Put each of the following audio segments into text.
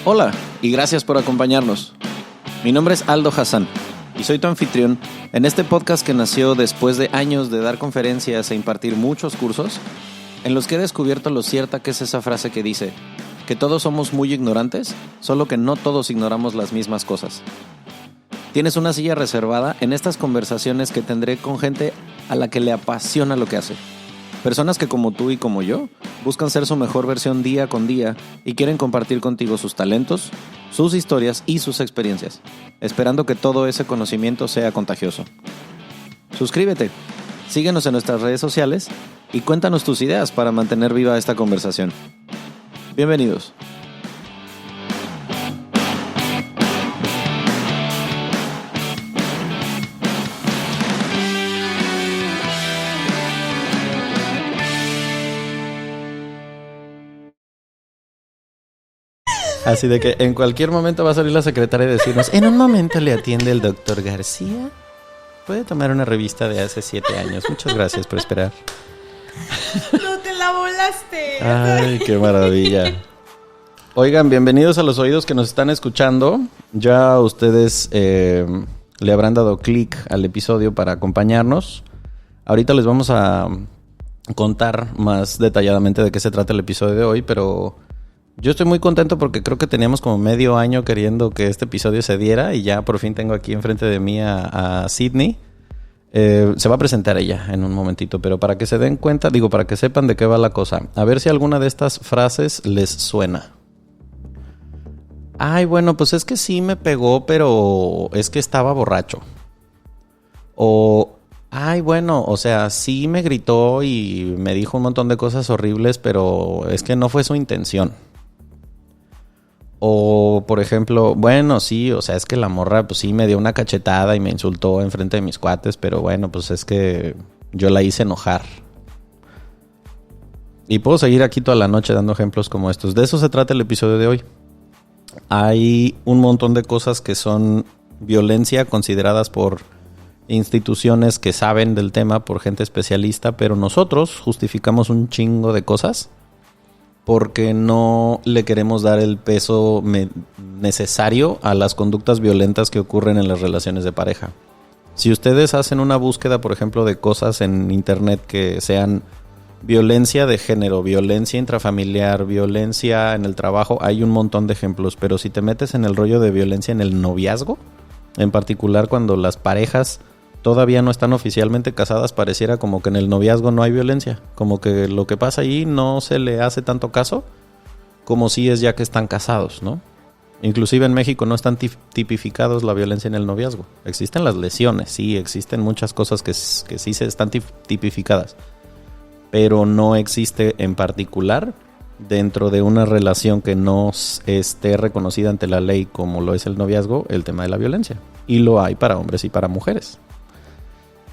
Hola y gracias por acompañarnos. Mi nombre es Aldo Hassan y soy tu anfitrión en este podcast que nació después de años de dar conferencias e impartir muchos cursos en los que he descubierto lo cierta que es esa frase que dice que todos somos muy ignorantes, solo que no todos ignoramos las mismas cosas. Tienes una silla reservada en estas conversaciones que tendré con gente a la que le apasiona lo que hace. Personas que como tú y como yo buscan ser su mejor versión día con día y quieren compartir contigo sus talentos, sus historias y sus experiencias, esperando que todo ese conocimiento sea contagioso. Suscríbete, síguenos en nuestras redes sociales y cuéntanos tus ideas para mantener viva esta conversación. Bienvenidos. Así de que en cualquier momento va a salir la secretaria y decirnos: en un momento le atiende el doctor García. Puede tomar una revista de hace 7 años. Muchas gracias por esperar. No te la volaste. Ay, qué maravilla. Oigan, bienvenidos a los oídos que nos están escuchando. Ya ustedes le habrán dado clic al episodio para acompañarnos. Ahorita les vamos a contar más detalladamente de qué se trata el episodio de hoy, pero yo estoy muy contento porque creo que teníamos como medio año queriendo que este episodio se diera y ya por fin tengo aquí enfrente de mí a Sydney. Se va a presentar ella en un momentito, pero para que se den cuenta, para que sepan de qué va la cosa. A ver si alguna de estas frases les suena. Ay, bueno, pues es que sí me pegó, pero es que estaba borracho. O, ay, bueno, o sea, sí me gritó y me dijo un montón de cosas horribles, pero es que no fue su intención. O, por ejemplo, bueno, sí, o sea, es que la morra, pues sí, me dio una cachetada y me insultó enfrente de mis cuates, pero bueno, pues es que yo la hice enojar. Y puedo seguir aquí toda la noche dando ejemplos como estos. De eso se trata el episodio de hoy. Hay un montón de cosas que son violencia consideradas por instituciones que saben del tema, por gente especialista, pero nosotros justificamos un chingo de cosas porque no le queremos dar el peso necesario a las conductas violentas que ocurren en las relaciones de pareja. Si ustedes hacen una búsqueda, por ejemplo, de cosas en internet que sean violencia de género, violencia intrafamiliar, violencia en el trabajo, hay un montón de ejemplos, pero si te metes en el rollo de violencia en el noviazgo, en particular cuando las parejas todavía no están oficialmente casadas, pareciera como que en el noviazgo no hay violencia, como que lo que pasa ahí no se le hace tanto caso como si es ya que están casados, ¿no? Inclusive en México no están tipificados la violencia en el noviazgo. Existen las lesiones, sí, existen muchas cosas que sí se están tipificadas, pero no existe en particular dentro de una relación que no esté reconocida ante la ley como lo es el noviazgo, el tema de la violencia. Y lo hay para hombres y para mujeres.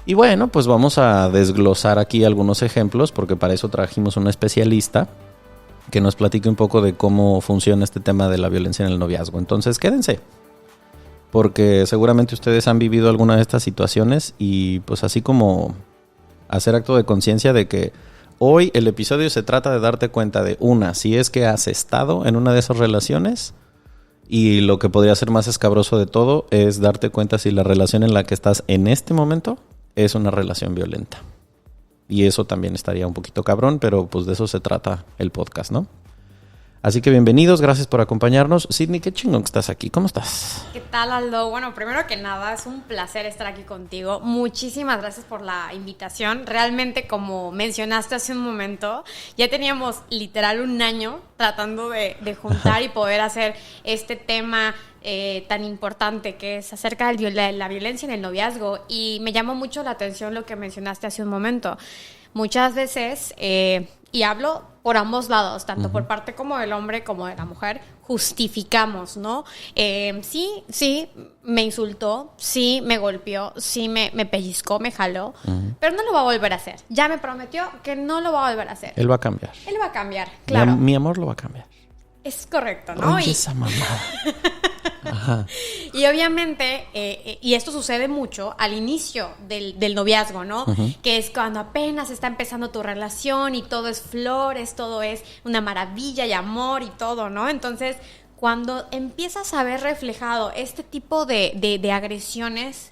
Y bueno, pues vamos a desglosar aquí algunos ejemplos porque para eso trajimos una especialista que nos platique un poco de cómo funciona este tema de la violencia en el noviazgo. Entonces quédense, porque seguramente ustedes han vivido alguna de estas situaciones y pues así como hacer acto de conciencia de que hoy el episodio se trata de darte cuenta de si es que has estado en una de esas relaciones, y lo que podría ser más escabroso de todo es darte cuenta si la relación en la que estás en este momento es una relación violenta. Y eso también estaría un poquito cabrón, pero pues de eso se trata el podcast, ¿no? Así que bienvenidos, gracias por acompañarnos. Sydney, qué chingón que estás aquí, ¿cómo estás? ¿Qué tal, Aldo? Bueno, primero que nada, es un placer estar aquí contigo. Muchísimas gracias por la invitación. Realmente, como mencionaste hace un momento, ya teníamos literal un año tratando de juntar y poder hacer este tema tan importante que es acerca de la violencia en el noviazgo. Y me llamó mucho la atención lo que mencionaste hace un momento. Muchas veces, y hablo por ambos lados, tanto por parte como del hombre como de la mujer, justificamos, ¿no? Sí, me insultó, sí, me golpeó, sí, me pellizcó, me jaló, pero no lo va a volver a hacer. Ya me prometió que no lo va a volver a hacer. Él va a cambiar. Él va a cambiar, claro. Mi amor lo va a cambiar. Es correcto, ¿no? Oye, esa mamada. Ajá. Y obviamente, y esto sucede mucho al inicio del noviazgo, ¿no? Uh-huh. Que es cuando apenas está empezando tu relación y todo es flores, todo es una maravilla y amor y todo, ¿no? Entonces, cuando empiezas a ver reflejado este tipo de agresiones,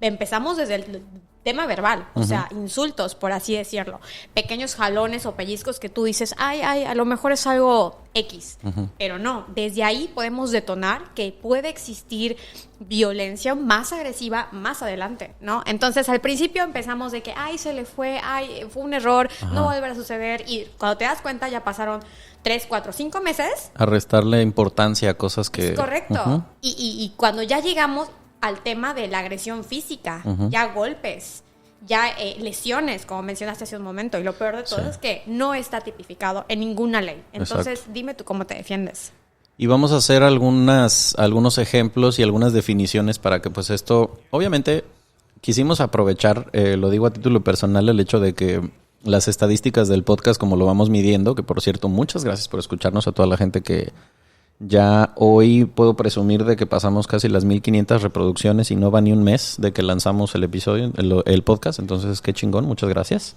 empezamos desde el tema verbal, o sea, insultos, por así decirlo, pequeños jalones o pellizcos que tú dices, ay, a lo mejor es algo X, pero no, desde ahí podemos detonar que puede existir violencia más agresiva más adelante, ¿no? Entonces, al principio empezamos de que, ay, se le fue, ay, fue un error, no va a volver a suceder, y cuando te das cuenta ya pasaron 3, 4, 5 meses. A restarle importancia a cosas que... Es correcto. Y cuando ya llegamos al tema de la agresión física, ya golpes, ya lesiones, como mencionaste hace un momento, y lo peor de todo es que no está tipificado en ninguna ley. Entonces, dime tú cómo te defiendes. Y vamos a hacer algunos ejemplos y algunas definiciones para que pues esto, obviamente, quisimos aprovechar, lo digo a título personal, el hecho de que las estadísticas del podcast, como lo vamos midiendo, que por cierto, muchas gracias por escucharnos a toda la gente que ya hoy puedo presumir de que pasamos casi las 1500 reproducciones y no va ni un mes de que lanzamos el episodio, el podcast. Entonces, qué chingón, muchas gracias.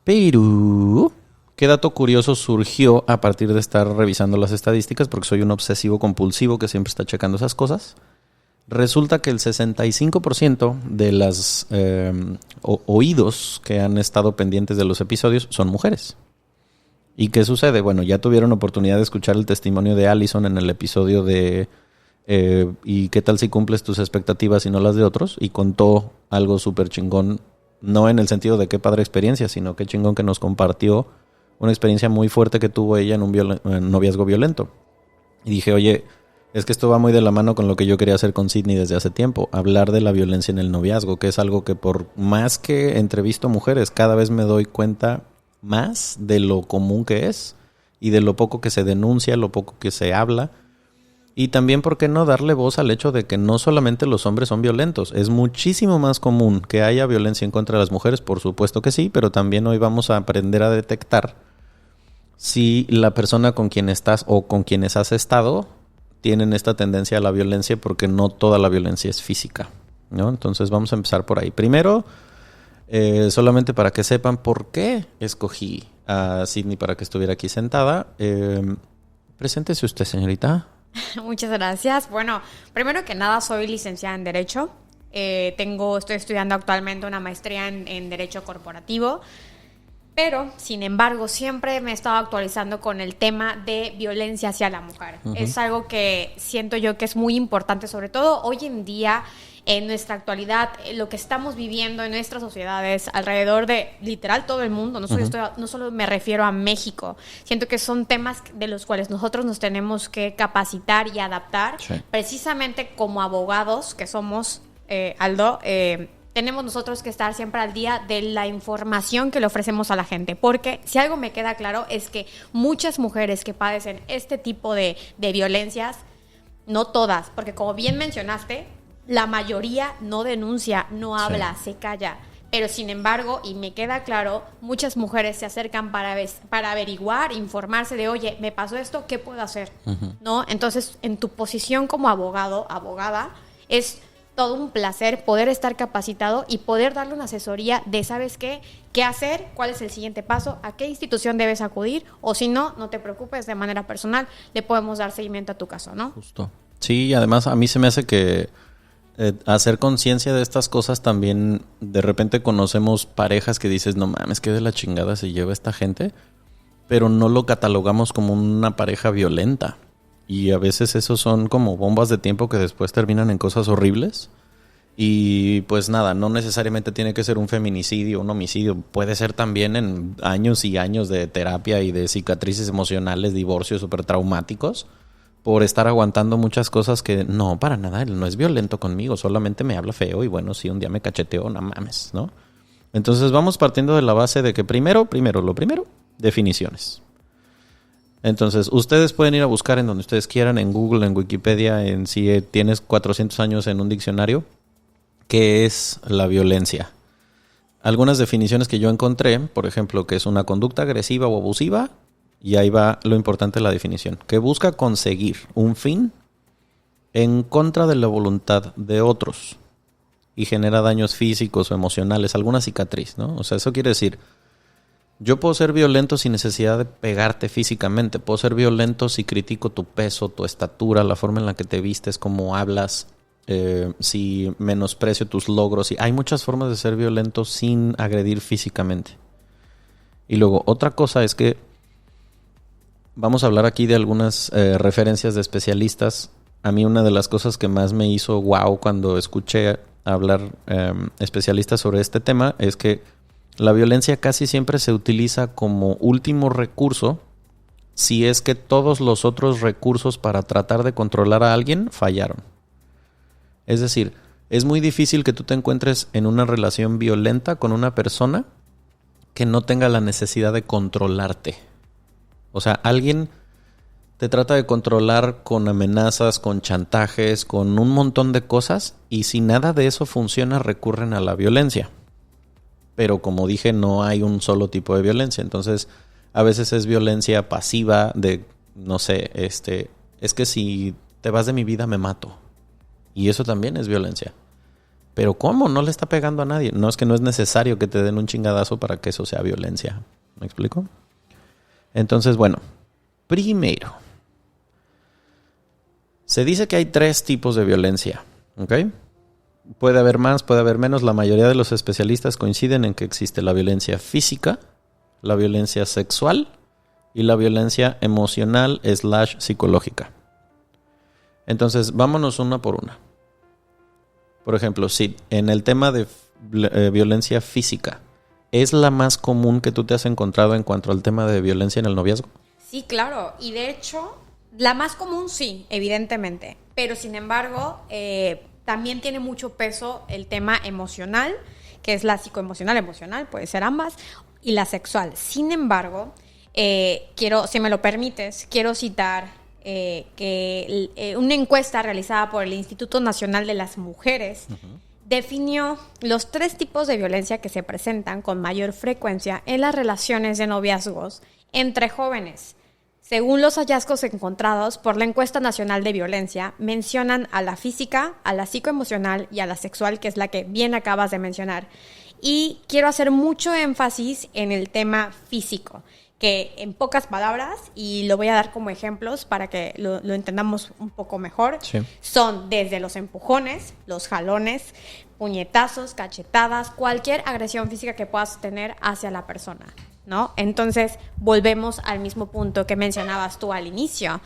Pero, ¿qué dato curioso surgió a partir de estar revisando las estadísticas? Porque soy un obsesivo compulsivo que siempre está checando esas cosas. Resulta que el 65% de las oídos que han estado pendientes de los episodios son mujeres. ¿Y qué sucede? Bueno, ya tuvieron oportunidad de escuchar el testimonio de Allison en el episodio de ¿y qué tal si cumples tus expectativas y no las de otros? Y contó algo súper chingón, no en el sentido de qué padre experiencia, sino qué chingón que nos compartió una experiencia muy fuerte que tuvo ella en un noviazgo violento. Y dije, oye, es que esto va muy de la mano con lo que yo quería hacer con Sydney desde hace tiempo, hablar de la violencia en el noviazgo, que es algo que por más que entrevisto mujeres, cada vez me doy cuenta más de lo común que es y de lo poco que se denuncia, lo poco que se habla. Y también, ¿por qué no darle voz al hecho de que no solamente los hombres son violentos? Es muchísimo más común que haya violencia en contra de las mujeres, por supuesto que sí, pero también hoy vamos a aprender a detectar si la persona con quien estás o con quienes has estado tienen esta tendencia a la violencia, porque no toda la violencia es física, ¿no? Entonces vamos a empezar por ahí. Primero, solamente para que sepan por qué escogí a Sydney para que estuviera aquí sentada. Preséntese usted, señorita. Muchas gracias. Bueno, primero que nada, soy licenciada en Derecho. Estoy estudiando actualmente una maestría en Derecho Corporativo. Pero, sin embargo, siempre me he estado actualizando con el tema de violencia hacia la mujer. Es algo que siento yo que es muy importante, sobre todo hoy en día, en nuestra actualidad, lo que estamos viviendo en nuestras sociedades alrededor de literal todo el mundo. No solo me refiero a México. Siento que son temas de los cuales nosotros nos tenemos que capacitar y adaptar. Sí. Precisamente como abogados que somos, Aldo, tenemos nosotros que estar siempre al día de la información que le ofrecemos a la gente, porque si algo me queda claro es que muchas mujeres que padecen este tipo de violencias, no todas, porque como bien mencionaste, la mayoría no denuncia, no habla, se calla, pero sin embargo, y me queda claro, muchas mujeres se acercan para averiguar, informarse de, oye, me pasó esto, ¿qué puedo hacer? ¿No? Entonces, en tu posición como abogado, abogada, es todo un placer poder estar capacitado y poder darle una asesoría de, ¿sabes qué? ¿Qué hacer? ¿Cuál es el siguiente paso? ¿A qué institución debes acudir? O si no, no te preocupes, de manera personal le podemos dar seguimiento a tu caso, ¿no? Justo. Sí, y además a mí se me hace que hacer conciencia de estas cosas también, de repente conocemos parejas que dices, no mames, qué de la chingada se lleva esta gente, pero no lo catalogamos como una pareja violenta. Y a veces esos son como bombas de tiempo que después terminan en cosas horribles. Y pues nada, no necesariamente tiene que ser un feminicidio, un homicidio. Puede ser también en años y años de terapia y de cicatrices emocionales, divorcios súper traumáticos, por estar aguantando muchas cosas que no, para nada, él no es violento conmigo, solamente me habla feo y bueno, sí, un día me cacheteó, no mames, ¿no? Entonces vamos partiendo de la base de que primero, definiciones. Entonces, ustedes pueden ir a buscar en donde ustedes quieran, en Google, en Wikipedia, en si tienes 400 años en un diccionario, ¿qué es la violencia? Algunas definiciones que yo encontré, por ejemplo, que es una conducta agresiva o abusiva, y ahí va lo importante de la definición, que busca conseguir un fin en contra de la voluntad de otros y genera daños físicos o emocionales, alguna cicatriz, ¿no? O sea, eso quiere decir, Yo puedo ser violento sin necesidad de pegarte físicamente. Puedo ser violento si critico tu peso, tu estatura, la forma en la que te vistes, cómo hablas, si menosprecio tus logros. Y hay muchas formas de ser violento sin agredir físicamente. Y luego, otra cosa es que vamos a hablar aquí de algunas referencias de especialistas. A mí una de las cosas que más me hizo wow cuando escuché hablar especialistas sobre este tema es que la violencia casi siempre se utiliza como último recurso si es que todos los otros recursos para tratar de controlar a alguien fallaron. Es decir, es muy difícil que tú te encuentres en una relación violenta con una persona que no tenga la necesidad de controlarte. O sea, alguien te trata de controlar con amenazas, con chantajes, con un montón de cosas, y si nada de eso funciona, recurren a la violencia. Pero como dije, no hay un solo tipo de violencia. Entonces, a veces es violencia pasiva de, no sé, es que si te vas de mi vida me mato. Y eso también es violencia. Pero ¿cómo? No le está pegando a nadie. No, es que no es necesario que te den un chingadazo para que eso sea violencia. ¿Me explico? Entonces, bueno, primero, se dice que hay 3 tipos de violencia, ¿ok? Puede haber más, puede haber menos. La mayoría de los especialistas coinciden en que existe la violencia física, la violencia sexual y la violencia emocional / psicológica. Entonces, vámonos una por una. Por ejemplo, si en el tema de violencia física, ¿es la más común que tú te has encontrado en cuanto al tema de violencia en el noviazgo? Sí, claro. Y de hecho, la más común sí, evidentemente. Pero sin embargo, también tiene mucho peso el tema emocional, que es la psicoemocional, emocional, puede ser ambas, y la sexual. Sin embargo, si me lo permites, quiero citar una encuesta realizada por el Instituto Nacional de las Mujeres definió los 3 tipos de violencia que se presentan con mayor frecuencia en las relaciones de noviazgos entre jóvenes. Según los hallazgos encontrados por la Encuesta Nacional de Violencia, mencionan a la física, a la psicoemocional y a la sexual, que es la que bien acabas de mencionar. Y quiero hacer mucho énfasis en el tema físico, que en pocas palabras, y lo voy a dar como ejemplos para que lo entendamos un poco mejor, sí, son desde los empujones, los jalones, puñetazos, cachetadas, cualquier agresión física que puedas tener hacia la persona, ¿no? Entonces, volvemos al mismo punto que mencionabas tú al inicio.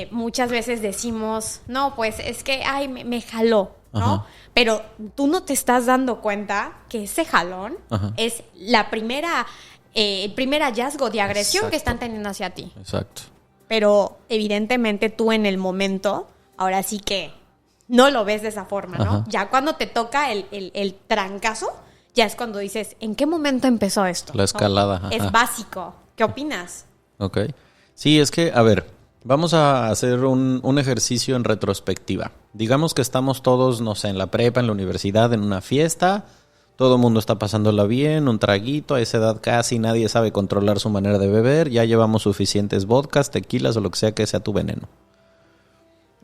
Muchas veces decimos, no, pues es que, ay, me jaló, ¿no? Pero tú no te estás dando cuenta que ese jalón es la primera... el primer hallazgo de agresión que están teniendo hacia ti. Exacto. Pero evidentemente tú en el momento, ahora sí que no lo ves de esa forma, ¿no? Ya cuando te toca el trancazo, ya es cuando dices, ¿en qué momento empezó esto? La escalada. ¿No? Es básico. ¿Qué opinas? Ok. Sí, es que, a ver, vamos a hacer un ejercicio en retrospectiva. Digamos que estamos todos, no sé, en la prepa, en la universidad, en una fiesta. Todo el mundo está pasándola bien, un traguito. A esa edad casi nadie sabe controlar su manera de beber. Ya llevamos suficientes vodkas, tequilas o lo que sea tu veneno.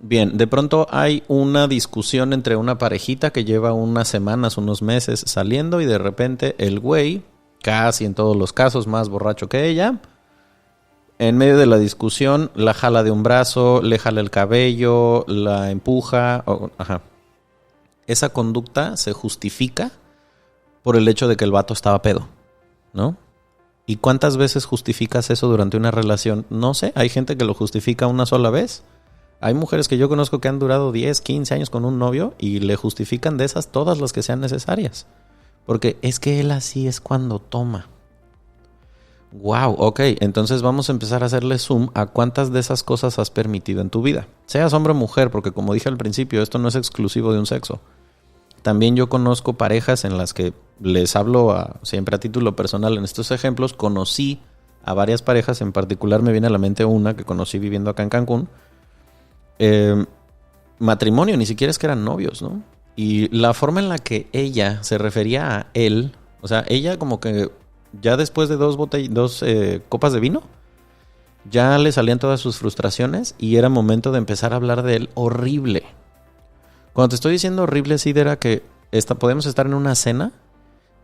Bien, de pronto hay una discusión entre una parejita que lleva unas semanas, unos meses saliendo y de repente el güey, casi en todos los casos más borracho que ella, en medio de la discusión la jala de un brazo, le jala el cabello, la empuja. Esa conducta se justifica por el hecho de que el vato estaba pedo, ¿no? ¿Y cuántas veces justificas eso durante una relación? No sé, hay gente que lo justifica una sola vez. Hay mujeres que yo conozco que han durado 10, 15 años con un novio y le justifican de esas todas las que sean necesarias. Porque es que él así es cuando toma. Wow, ok, entonces vamos a empezar a hacerle zoom a cuántas de esas cosas has permitido en tu vida. Seas hombre o mujer, porque como dije al principio, esto no es exclusivo de un sexo. También yo conozco parejas en las que les hablo siempre a título personal en estos ejemplos. Conocí a varias parejas, en particular me viene a la mente una que conocí viviendo acá en Cancún. Matrimonio, ni siquiera es que eran novios, ¿no? Y la forma en la que ella se refería a él, o sea, ella como que ya después de dos copas de vino, ya le salían todas sus frustraciones y era momento de empezar a hablar de él horrible. Cuando te estoy diciendo horrible, sí, era que podemos estar en una cena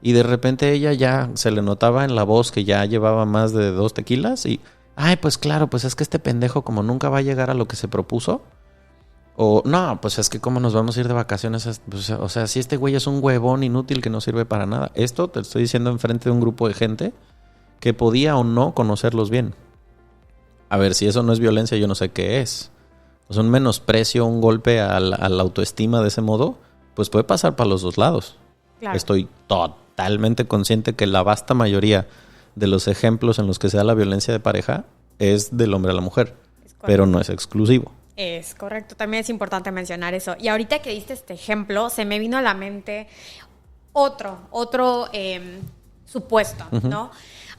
Y de repente ella ya se le notaba en la voz que ya llevaba más de 2 tequilas y, ay, pues claro, pues es que este pendejo como nunca va a llegar a lo que se propuso. O, no, pues es que cómo nos vamos a ir de vacaciones. Pues, o sea, si este güey es un huevón inútil que no sirve para nada. Esto te estoy diciendo enfrente de un grupo de gente que podía o no conocerlos bien. A ver, si eso no es violencia, yo no sé qué es. O sea, un menosprecio, un golpe a la autoestima de ese modo, pues puede pasar para los dos lados. Claro. Estoy totalmente consciente que la vasta mayoría de los ejemplos en los que se da la violencia de pareja es del hombre a la mujer, pero no es exclusivo. Es correcto, también es importante mencionar eso. Y ahorita que diste este ejemplo, se me vino a la mente otro supuesto, ¿no?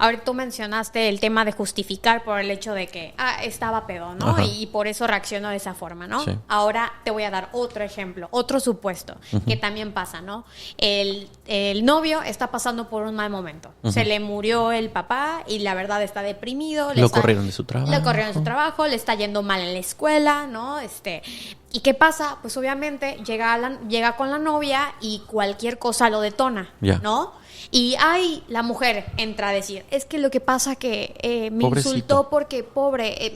Ahorita tú mencionaste el tema de justificar por el hecho de que estaba pedo, ¿no? Y por eso reaccionó de esa forma, ¿no? Sí. Ahora te voy a dar otro ejemplo, otro supuesto que también pasa, ¿no? El novio está pasando por un mal momento. Se le murió el papá y la verdad está deprimido. Lo corrieron de su trabajo. Lo corrieron de su trabajo, le está yendo mal en la escuela, ¿no? ¿Y qué pasa? Pues obviamente llega con la novia y cualquier cosa lo detona, ¿no? Y la mujer entra a decir, es que lo que pasa que me Pobrecito. Insultó porque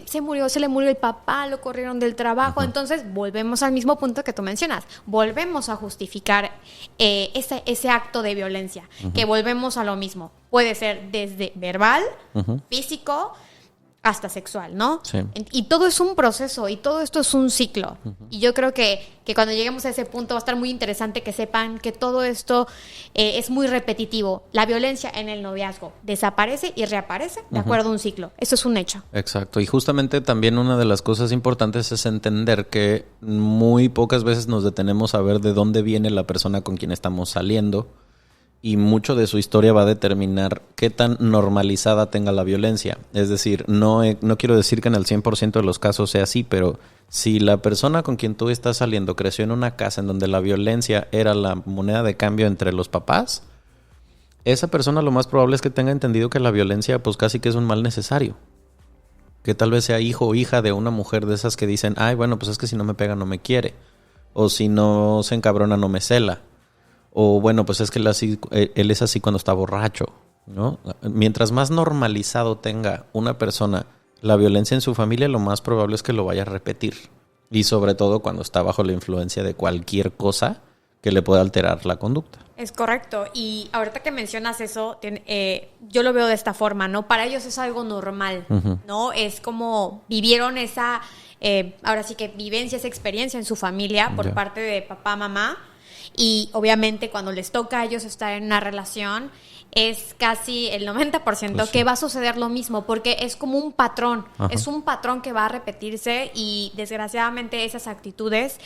se le murió el papá, lo corrieron del trabajo. Entonces volvemos al mismo punto que tú mencionas, volvemos a justificar ese acto de violencia, que volvemos a lo mismo, puede ser desde verbal, físico, hasta sexual, ¿no? Sí. Y todo es un proceso y todo esto es un ciclo. Y yo creo que cuando lleguemos a ese punto va a estar muy interesante que sepan que todo esto es muy repetitivo. La violencia en el noviazgo desaparece y reaparece de acuerdo a un ciclo. Eso es un hecho. Exacto. Y justamente también una de las cosas importantes es entender que muy pocas veces nos detenemos a ver de dónde viene la persona con quien estamos saliendo. Y mucho de su historia va a determinar qué tan normalizada tenga la violencia. Es decir, no quiero decir que en el 100% de los casos sea así, pero si la persona con quien tú estás saliendo creció en una casa en donde la violencia era la moneda de cambio entre los papás, esa persona lo más probable es que tenga entendido que la violencia pues casi que es un mal necesario. Que tal vez sea hijo o hija de una mujer de esas que dicen, ay, bueno, pues es que si no me pega no me quiere. O si no se encabrona no me cela. O bueno, pues es que él es así cuando está borracho, ¿no? Mientras más normalizado tenga una persona la violencia en su familia, lo más probable es que lo vaya a repetir. Y sobre todo cuando está bajo la influencia de cualquier cosa que le pueda alterar la conducta. Es correcto. Y ahorita que mencionas eso, yo lo veo de esta forma, ¿no? Para ellos es algo normal, ¿no? Es como vivieron esa, ahora sí que vivencia, esa experiencia en su familia por parte de papá, mamá. Y obviamente cuando les toca a ellos estar en una relación, es casi el 90% pues que va a suceder lo mismo, porque es como un patrón. Es un patrón que va a repetirse y desgraciadamente esas actitudes,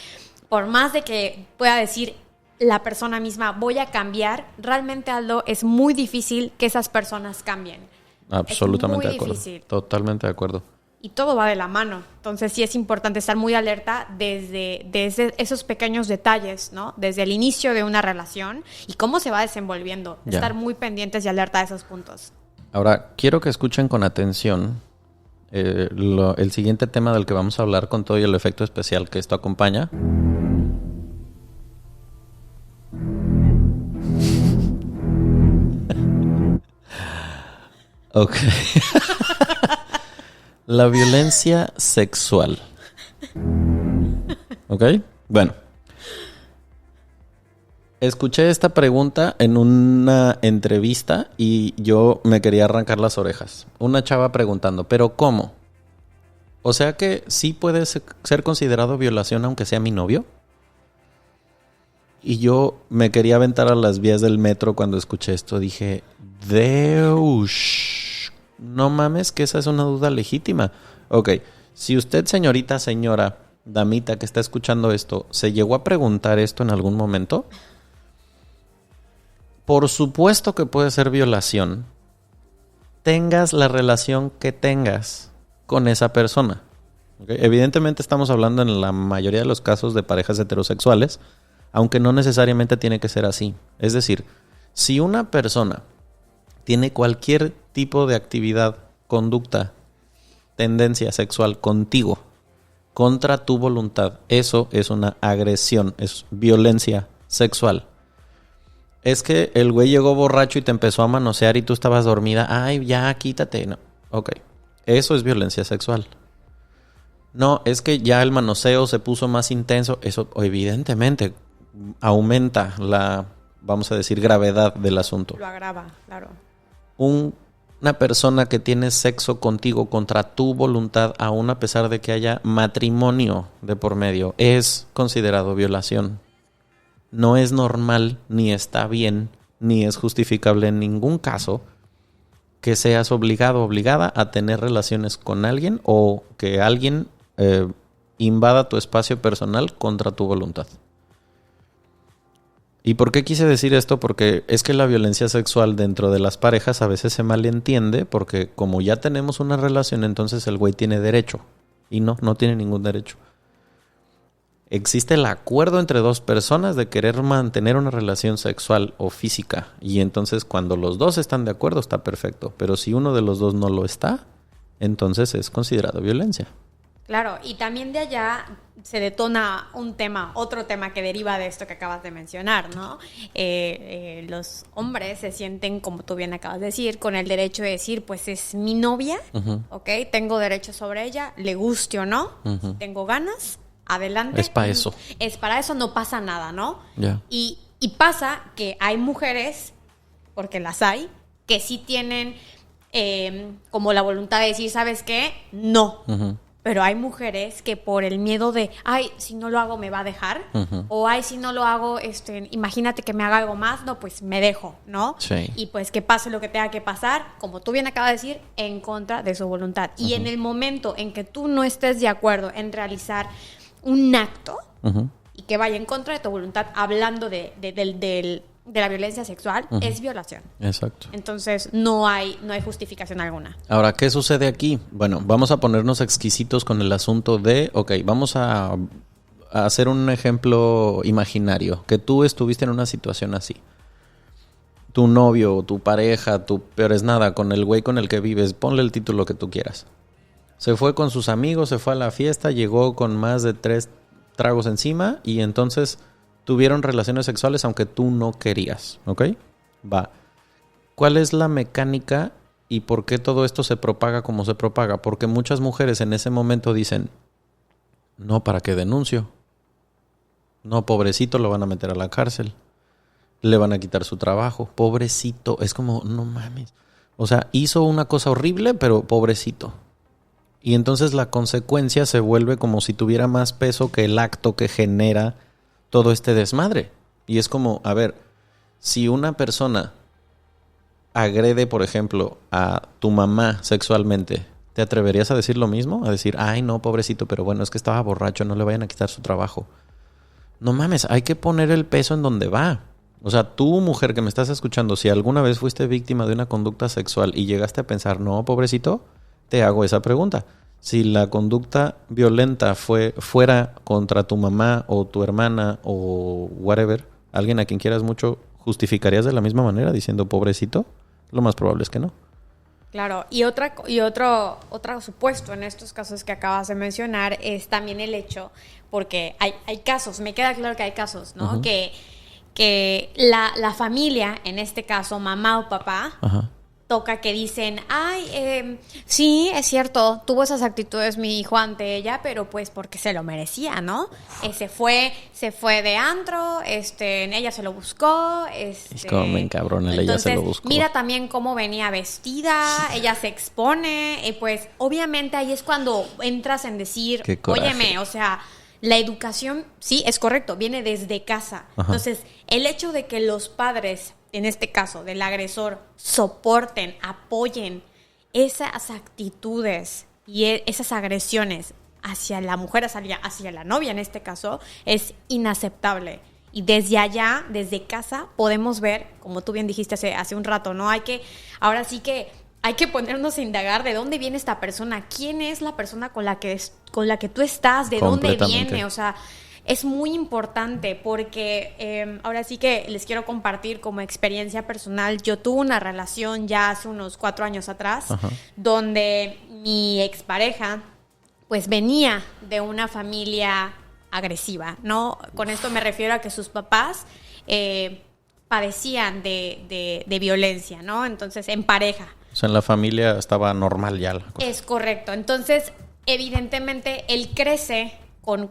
por más de que pueda decir la persona misma, voy a cambiar, realmente, Aldo, es muy difícil que esas personas cambien. Absolutamente es muy de acuerdo. Difícil. Totalmente de acuerdo. Y todo va de la mano. Entonces sí es importante estar muy alerta desde esos pequeños detalles, ¿no? Desde el inicio de una relación y cómo se va desenvolviendo. Ya. Estar muy pendientes y alerta a esos puntos. Ahora, quiero que escuchen con atención el siguiente tema del que vamos a hablar con todo el efecto especial que esto acompaña. Ok. La violencia sexual. ¿Ok? Bueno. Escuché esta pregunta en una entrevista y yo me quería arrancar las orejas. Una chava preguntando, ¿pero cómo? O sea que sí puede ser considerado violación aunque sea mi novio. Y yo me quería aventar a las vías del metro cuando escuché esto. Dije, Deus. No mames, que esa es una duda legítima. Ok, si usted, señorita, señora, damita que está escuchando esto, se llegó a preguntar esto en algún momento, por supuesto que puede ser violación, tengas la relación que tengas con esa persona. ¿Okay? Evidentemente estamos hablando en la mayoría de los casos de parejas heterosexuales, aunque no necesariamente tiene que ser así. Es decir, si una persona tiene cualquier tipo de actividad, conducta, tendencia sexual contigo, contra tu voluntad, eso es una agresión, es violencia sexual. Es que el güey llegó borracho y te empezó a manosear y tú estabas dormida. Ay, ya, quítate. No. Ok. Eso es violencia sexual. No, es que ya el manoseo se puso más intenso. Eso evidentemente aumenta la, vamos a decir, gravedad del asunto. Lo agrava, claro. Una persona que tiene sexo contigo contra tu voluntad, aún a pesar de que haya matrimonio de por medio, es considerado violación. No es normal, ni está bien, ni es justificable en ningún caso que seas obligado o obligada a tener relaciones con alguien o que alguien invada tu espacio personal contra tu voluntad. ¿Y por qué quise decir esto? Porque es que la violencia sexual dentro de las parejas a veces se malentiende porque como ya tenemos una relación, entonces el güey tiene derecho. Y no tiene ningún derecho. Existe el acuerdo entre dos personas de querer mantener una relación sexual o física. Y entonces cuando los dos están de acuerdo está perfecto. Pero si uno de los dos no lo está, entonces es considerado violencia. Claro, y también de allá se detona otro tema que deriva de esto que acabas de mencionar, ¿no? Los hombres se sienten, como tú bien acabas de decir, con el derecho de decir, pues es mi novia, ¿ok? Tengo derecho sobre ella, le guste o no, tengo ganas, adelante. Es para eso. Es para eso, no pasa nada, ¿no? Yeah. Y pasa que hay mujeres, porque las hay, que sí tienen como la voluntad de decir, ¿sabes qué? No. Pero hay mujeres que por el miedo de, ay, si no lo hago me va a dejar, o ay, si no lo hago, imagínate que me haga algo más, no, pues me dejo, ¿no? Sí. Y pues que pase lo que tenga que pasar, como tú bien acabas de decir, en contra de su voluntad. Y en el momento en que tú no estés de acuerdo en realizar un acto y que vaya en contra de tu voluntad, hablando de la violencia sexual, es violación. Exacto. Entonces no hay justificación alguna. Ahora, ¿qué sucede aquí? Bueno, vamos a ponernos exquisitos con el asunto de, ok, vamos a hacer un ejemplo imaginario, que tú estuviste en una situación así. Tu novio, tu pareja, tu peor es nada, con el güey con el que vives, ponle el título que tú quieras. Se fue con sus amigos, se fue a la fiesta, llegó con más de 3 tragos encima y entonces tuvieron relaciones sexuales aunque tú no querías, ¿ok? Va. ¿Cuál es la mecánica y por qué todo esto se propaga como se propaga? Porque muchas mujeres en ese momento dicen, no, ¿para qué denuncio? No, pobrecito, lo van a meter a la cárcel. Le van a quitar su trabajo. Pobrecito. Es como, no mames. O sea, hizo una cosa horrible, pero pobrecito. Y entonces la consecuencia se vuelve como si tuviera más peso que el acto que genera todo este desmadre. Y es como, a ver, si una persona agrede, por ejemplo, a tu mamá sexualmente, ¿te atreverías a decir lo mismo? A decir, ay, no, pobrecito, pero bueno, es que estaba borracho, no le vayan a quitar su trabajo. No mames, hay que poner el peso en donde va. O sea, tú, mujer que me estás escuchando, si alguna vez fuiste víctima de una conducta sexual y llegaste a pensar, no, pobrecito, te hago esa pregunta. Si la conducta violenta fuera contra tu mamá o tu hermana o whatever, alguien a quien quieras mucho, ¿justificarías de la misma manera diciendo pobrecito? Lo más probable es que no. Claro, y otro supuesto en estos casos que acabas de mencionar es también el hecho, porque hay casos, me queda claro que hay casos, ¿no? Que la familia, en este caso mamá o papá, toca que dicen, ay, sí, es cierto, tuvo esas actitudes mi hijo ante ella, pero pues porque se lo merecía, ¿no? Se fue de antro, ella se lo buscó, Es como me encabrona, ella se lo buscó. Mira también cómo venía vestida, ella se expone, pues obviamente ahí es cuando entras en decir, óyeme, o sea, la educación, sí, es correcto, viene desde casa. Entonces, el hecho de que los padres, en este caso del agresor, soporten, apoyen esas actitudes y esas agresiones hacia la mujer, hacia la novia en este caso, es inaceptable. Y desde allá, desde casa, podemos ver, como tú bien dijiste hace un rato, ¿no? Ahora sí que hay que ponernos a indagar de dónde viene esta persona, quién es la persona con la que tú estás, de dónde viene, o sea, es muy importante porque ahora sí que les quiero compartir como experiencia personal. Yo tuve una relación ya hace unos 4 años atrás, donde mi expareja pues venía de una familia agresiva, ¿no? Con esto me refiero a que sus papás padecían de violencia, ¿no? Entonces, en pareja. O sea, en la familia estaba normal ya la cosa. Es correcto. Entonces, evidentemente, él crece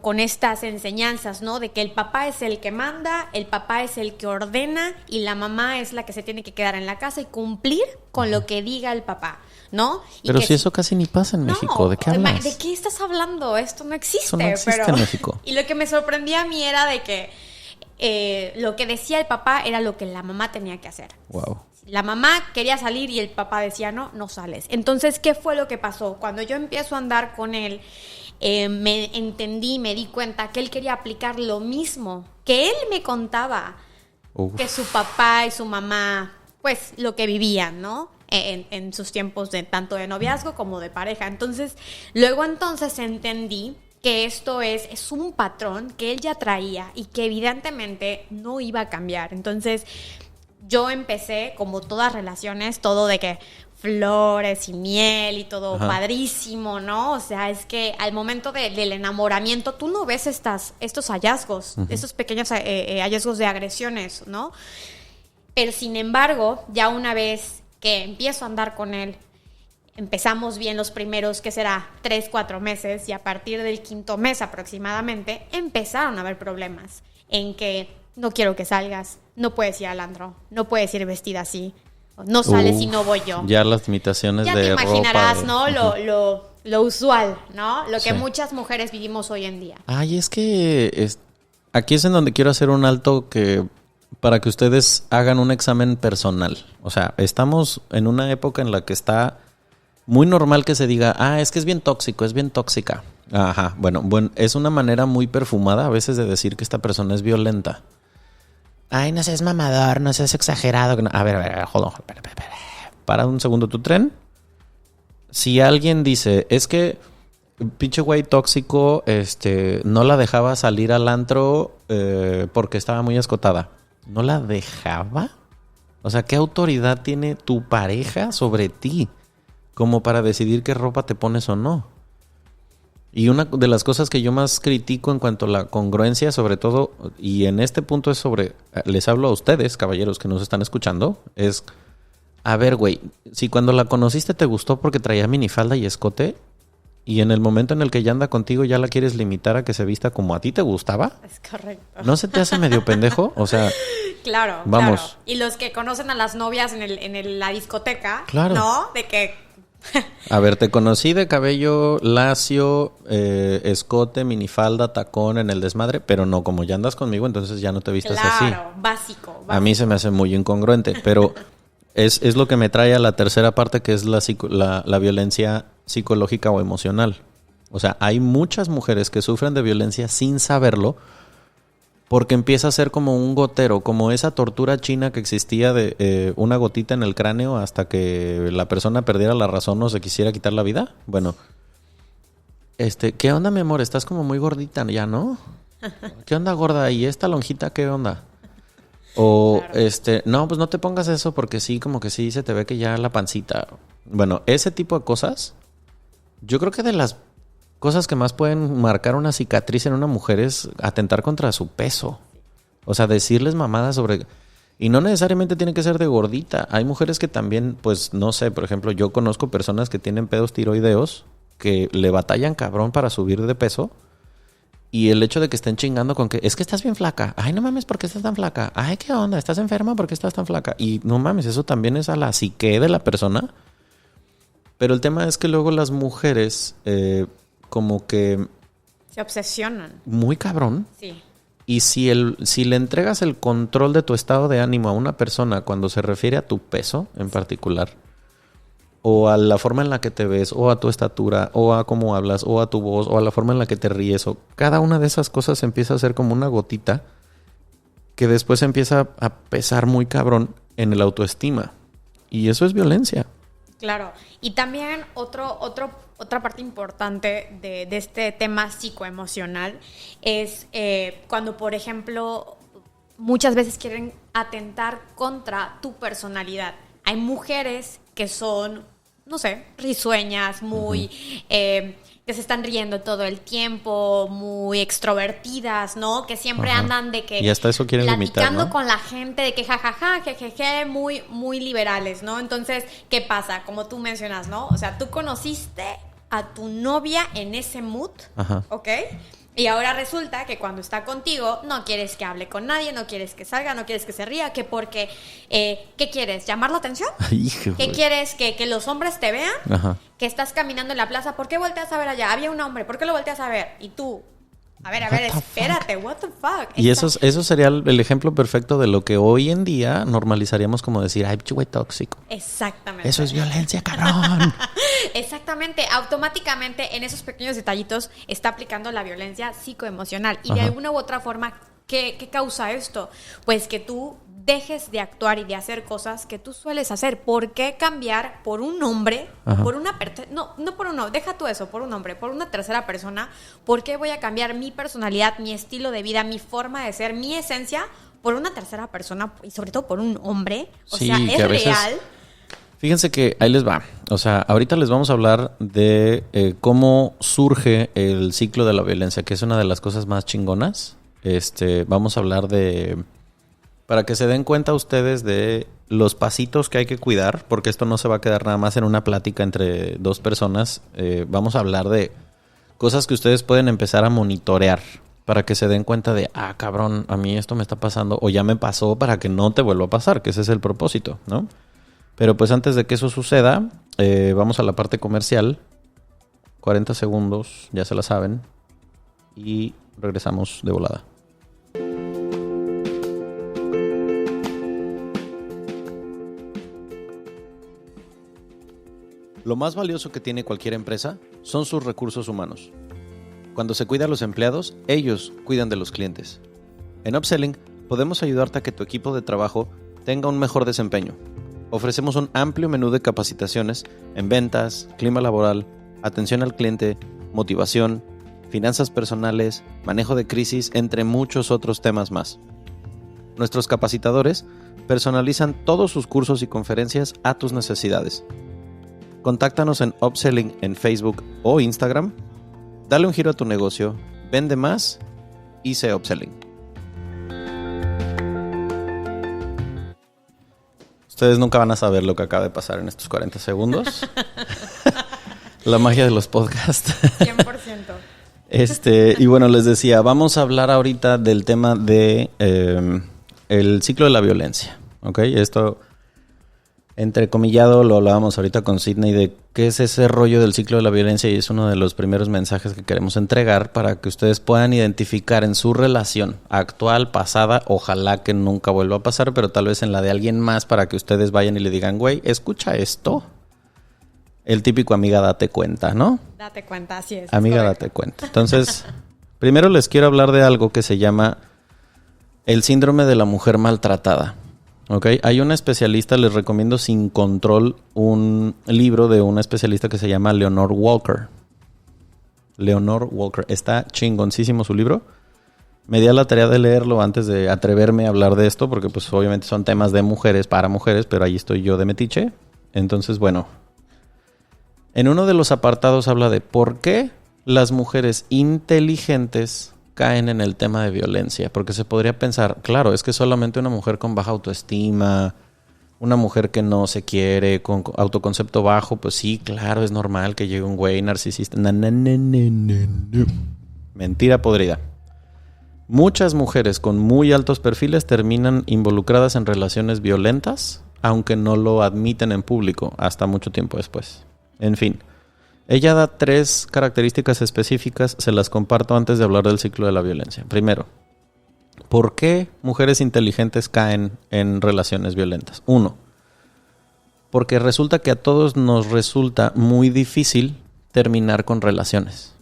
con estas enseñanzas, ¿no? De que el papá es el que manda, el papá es el que ordena y la mamá es la que se tiene que quedar en la casa y cumplir con lo que diga el papá, ¿no? Y pero si eso casi ni pasa en México, ¿de qué hablas? ¿De qué estás hablando? Esto no existe. Eso no existe en México. Y lo que me sorprendía a mí era de que lo que decía el papá era lo que la mamá tenía que hacer. Wow. La mamá quería salir y el papá decía, no, no sales. Entonces, ¿qué fue lo que pasó? Cuando yo empiezo a andar con él, me di cuenta que él quería aplicar lo mismo que él me contaba, que su papá y su mamá, pues, lo que vivían, ¿no? En sus tiempos tanto de noviazgo como de pareja. Entonces, luego entendí que esto es un patrón que él ya traía y que evidentemente no iba a cambiar. Entonces, yo empecé, como todas relaciones, todo de que flores y miel y todo padrísimo, ¿no? O sea, es que al momento del enamoramiento tú no ves estos hallazgos, estos pequeños hallazgos de agresiones, ¿no? Pero sin embargo, ya una vez que empiezo a andar con él, empezamos bien los primeros, ¿qué será? 3, 4 meses, y a partir del 5º mes aproximadamente, empezaron a haber problemas en que no quiero que salgas, no puedes ir al antro, no puedes ir vestida así, no sales y no voy yo. Ya las limitaciones ya de ropa. Ya te imaginarás, ¿no? Lo usual, ¿no? Lo que muchas mujeres vivimos hoy en día. Ay, es que aquí es en donde quiero hacer un alto para que ustedes hagan un examen personal. O sea, estamos en una época en la que está muy normal que se diga, es que es bien tóxico, es bien tóxica. Ajá, bueno, es una manera muy perfumada a veces de decir que esta persona es violenta. Ay, no seas mamador, no seas exagerado. A ver, hold on. Para un segundo tu tren. Si alguien dice, es que pinche güey tóxico, no la dejaba salir al antro porque estaba muy escotada. ¿No la dejaba? O sea, ¿qué autoridad tiene tu pareja sobre ti como para decidir qué ropa te pones o no? Y una de las cosas que yo más critico en cuanto a la congruencia, sobre todo, y en este punto les hablo a ustedes, caballeros que nos están escuchando, es, a ver, güey, si cuando la conociste te gustó porque traía minifalda y escote, y en el momento en el que ya anda contigo ya la quieres limitar a que se vista como a ti te gustaba. Es correcto. ¿No se te hace medio pendejo? O sea, claro, vamos. Claro. Y los que conocen a las novias en la discoteca, claro. ¿no? De que... A ver, te conocí de cabello lacio, escote, minifalda, tacón en el desmadre, pero no, como ya andas conmigo, entonces ya no te vistas así. Claro, básico. A mí se me hace muy incongruente, pero es lo que me trae a la tercera parte, que es la violencia psicológica o emocional. O sea, hay muchas mujeres que sufren de violencia sin saberlo, porque empieza a ser como un gotero, como esa tortura china que existía de una gotita en el cráneo hasta que la persona perdiera la razón o se quisiera quitar la vida. Bueno, ¿qué onda, mi amor? Estás como muy gordita ya, ¿no? ¿Qué onda, gorda? ¿Y esta lonjita qué onda? O, claro. No, pues no te pongas eso porque sí, como que sí se te ve que ya la pancita. Bueno, ese tipo de cosas, yo creo que de las cosas que más pueden marcar una cicatriz en una mujer es atentar contra su peso. O sea, decirles mamadas sobre... Y no necesariamente tiene que ser de gordita. Hay mujeres que también, pues, no sé, por ejemplo, yo conozco personas que tienen pedos tiroideos que le batallan cabrón para subir de peso. Y el hecho de que estén chingando con que es que estás bien flaca. Ay, no mames, ¿por qué estás tan flaca? Ay, ¿qué onda? ¿Estás enferma? ¿Por qué estás tan flaca? Y no mames, eso también es a la psique de la persona. Pero el tema es que luego las mujeres... como que... se obsesionan. Muy cabrón. Sí. Y si le entregas el control de tu estado de ánimo a una persona cuando se refiere a tu peso en particular, o a la forma en la que te ves, o a tu estatura, o a cómo hablas, o a tu voz, o a la forma en la que te ríes, o cada una de esas cosas empieza a ser como una gotita que después empieza a pesar muy cabrón en el autoestima. Y eso es violencia. Claro. Y también otra parte importante de este tema psicoemocional es cuando, por ejemplo, muchas veces quieren atentar contra tu personalidad. Hay mujeres que son, no sé, risueñas, muy que se están riendo todo el tiempo, muy extrovertidas, ¿no? Que siempre andan de que... Y hasta eso quieren limitar, platicando ¿no? con la gente, de que jajaja, jejeje, muy, muy liberales, ¿no? Entonces, ¿qué pasa? Como tú mencionas, ¿no? O sea, tú conociste a tu novia en ese mood, ¿ok? Y ahora resulta que cuando está contigo no quieres que hable con nadie, no quieres que salga, no quieres que se ría, que porque, ¿qué quieres? ¿Llamar la atención? ¿Qué quieres? ¿Que los hombres te vean? Que estás caminando en la plaza, ¿por qué volteas a ver allá? Había un hombre, ¿por qué lo volteas a ver? Y tú, a ver, espérate, what the fuck. Y eso sería el ejemplo perfecto de lo que hoy en día normalizaríamos como decir, ay, güey, tóxico. Exactamente. Eso es violencia, cabrón. Exactamente, automáticamente en esos pequeños detallitos está aplicando la violencia psicoemocional. Y de alguna u otra forma, ¿qué causa esto? Pues que tú dejes de actuar y de hacer cosas que tú sueles hacer. ¿Por qué cambiar por un hombre, por una persona? No por uno, deja tú eso, por un hombre, por una tercera persona. ¿Por qué voy a cambiar mi personalidad, mi estilo de vida, mi forma de ser, mi esencia por una tercera persona y sobre todo por un hombre? O sea, es real. Fíjense que ahí les va. O sea, ahorita les vamos a hablar de cómo surge el ciclo de la violencia, que es una de las cosas más chingonas. Vamos a hablar de... Para que se den cuenta ustedes de los pasitos que hay que cuidar, porque esto no se va a quedar nada más en una plática entre dos personas. Vamos a hablar de cosas que ustedes pueden empezar a monitorear para que se den cuenta de, cabrón, a mí esto me está pasando o ya me pasó, para que no te vuelva a pasar, que ese es el propósito, ¿no? Pero pues antes de que eso suceda, vamos a la parte comercial. 40 segundos, ya se la saben. Y regresamos de volada. Lo más valioso que tiene cualquier empresa son sus recursos humanos. Cuando se cuida a los empleados, ellos cuidan de los clientes. En Upselling podemos ayudarte a que tu equipo de trabajo tenga un mejor desempeño. Ofrecemos un amplio menú de capacitaciones en ventas, clima laboral, atención al cliente, motivación, finanzas personales, manejo de crisis, entre muchos otros temas más. Nuestros capacitadores personalizan todos sus cursos y conferencias a tus necesidades. Contáctanos en Upselling en Facebook o Instagram. Dale un giro a tu negocio, vende más y sé Upselling. Ustedes nunca van a saber lo que acaba de pasar en estos 40 segundos. La magia de los podcasts. 100%. Y bueno, les decía, vamos a hablar ahorita del tema de el ciclo de la violencia. ¿Ok? Esto, entrecomillado, lo hablábamos ahorita con Sidney de qué es ese rollo del ciclo de la violencia, y es uno de los primeros mensajes que queremos entregar para que ustedes puedan identificar en su relación actual, pasada, ojalá que nunca vuelva a pasar, pero tal vez en la de alguien más, para que ustedes vayan y le digan, güey, escucha esto. El típico amiga date cuenta, ¿no? Date cuenta, así es. Amiga date cuenta. Entonces, primero les quiero hablar de algo que se llama el síndrome de la mujer maltratada. ¿Ok? Hay una especialista, les recomiendo sin control un libro de una especialista que se llama Leonore Walker. Leonore Walker. Está chingoncísimo su libro. Me di a la tarea de leerlo antes de atreverme a hablar de esto, porque pues obviamente son temas de mujeres para mujeres, pero ahí estoy yo de metiche. Entonces, bueno, en uno de los apartados habla de por qué las mujeres inteligentes caen en el tema de violencia, porque se podría pensar, claro, es que solamente una mujer con baja autoestima, una mujer que no se quiere, con autoconcepto bajo, pues sí, claro, es normal que llegue un güey narcisista. Mentira podrida. Muchas mujeres con muy altos perfiles terminan involucradas en relaciones violentas, aunque no lo admiten en público hasta mucho tiempo después. En fin. Ella da 3 características específicas, se las comparto antes de hablar del ciclo de la violencia. Primero, ¿por qué mujeres inteligentes caen en relaciones violentas? 1, porque resulta que a todos nos resulta muy difícil terminar con relaciones.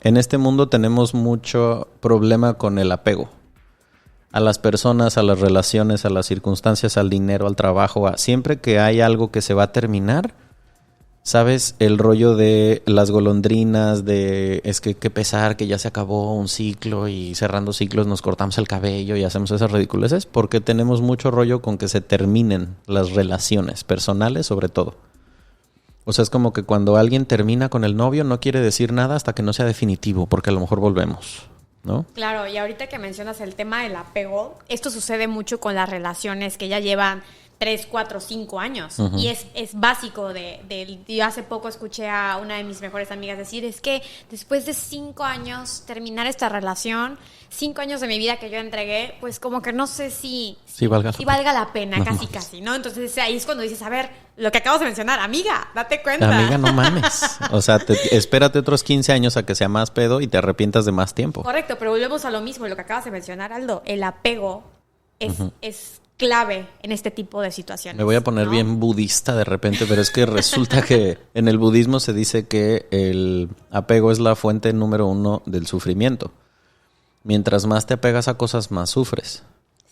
En este mundo tenemos mucho problema con el apego a las personas, a las relaciones, a las circunstancias, al dinero, al trabajo. Siempre que hay algo que se va a terminar, ¿sabes? El rollo de las golondrinas, de es que qué pesar que ya se acabó un ciclo y cerrando ciclos nos cortamos el cabello y hacemos esas ridiculeces, porque tenemos mucho rollo con que se terminen las relaciones personales, sobre todo. O sea, es como que cuando alguien termina con el novio no quiere decir nada hasta que no sea definitivo, porque a lo mejor volvemos, ¿no? Claro, y ahorita que mencionas el tema del apego, esto sucede mucho con las relaciones que ya llevan 3, 4, 5 años. Uh-huh. Y es básico yo hace poco escuché a una de mis mejores amigas decir, es que después de 5 años terminar esta relación, 5 años de mi vida que yo entregué, pues como que no sé si valga la pena, no casi, ¿no? Entonces ahí es cuando dices, a ver, lo que acabas de mencionar, amiga, date cuenta. Amiga, no mames. O sea, espérate otros 15 años a que sea más pedo y te arrepientas de más tiempo. Correcto, pero volvemos a lo mismo, lo que acabas de mencionar, Aldo, el apego es clave en este tipo de situaciones. Me voy a poner bien budista de repente, pero es que resulta que en el budismo se dice que el apego es la fuente número 1 del sufrimiento. Mientras más te apegas a cosas, más sufres.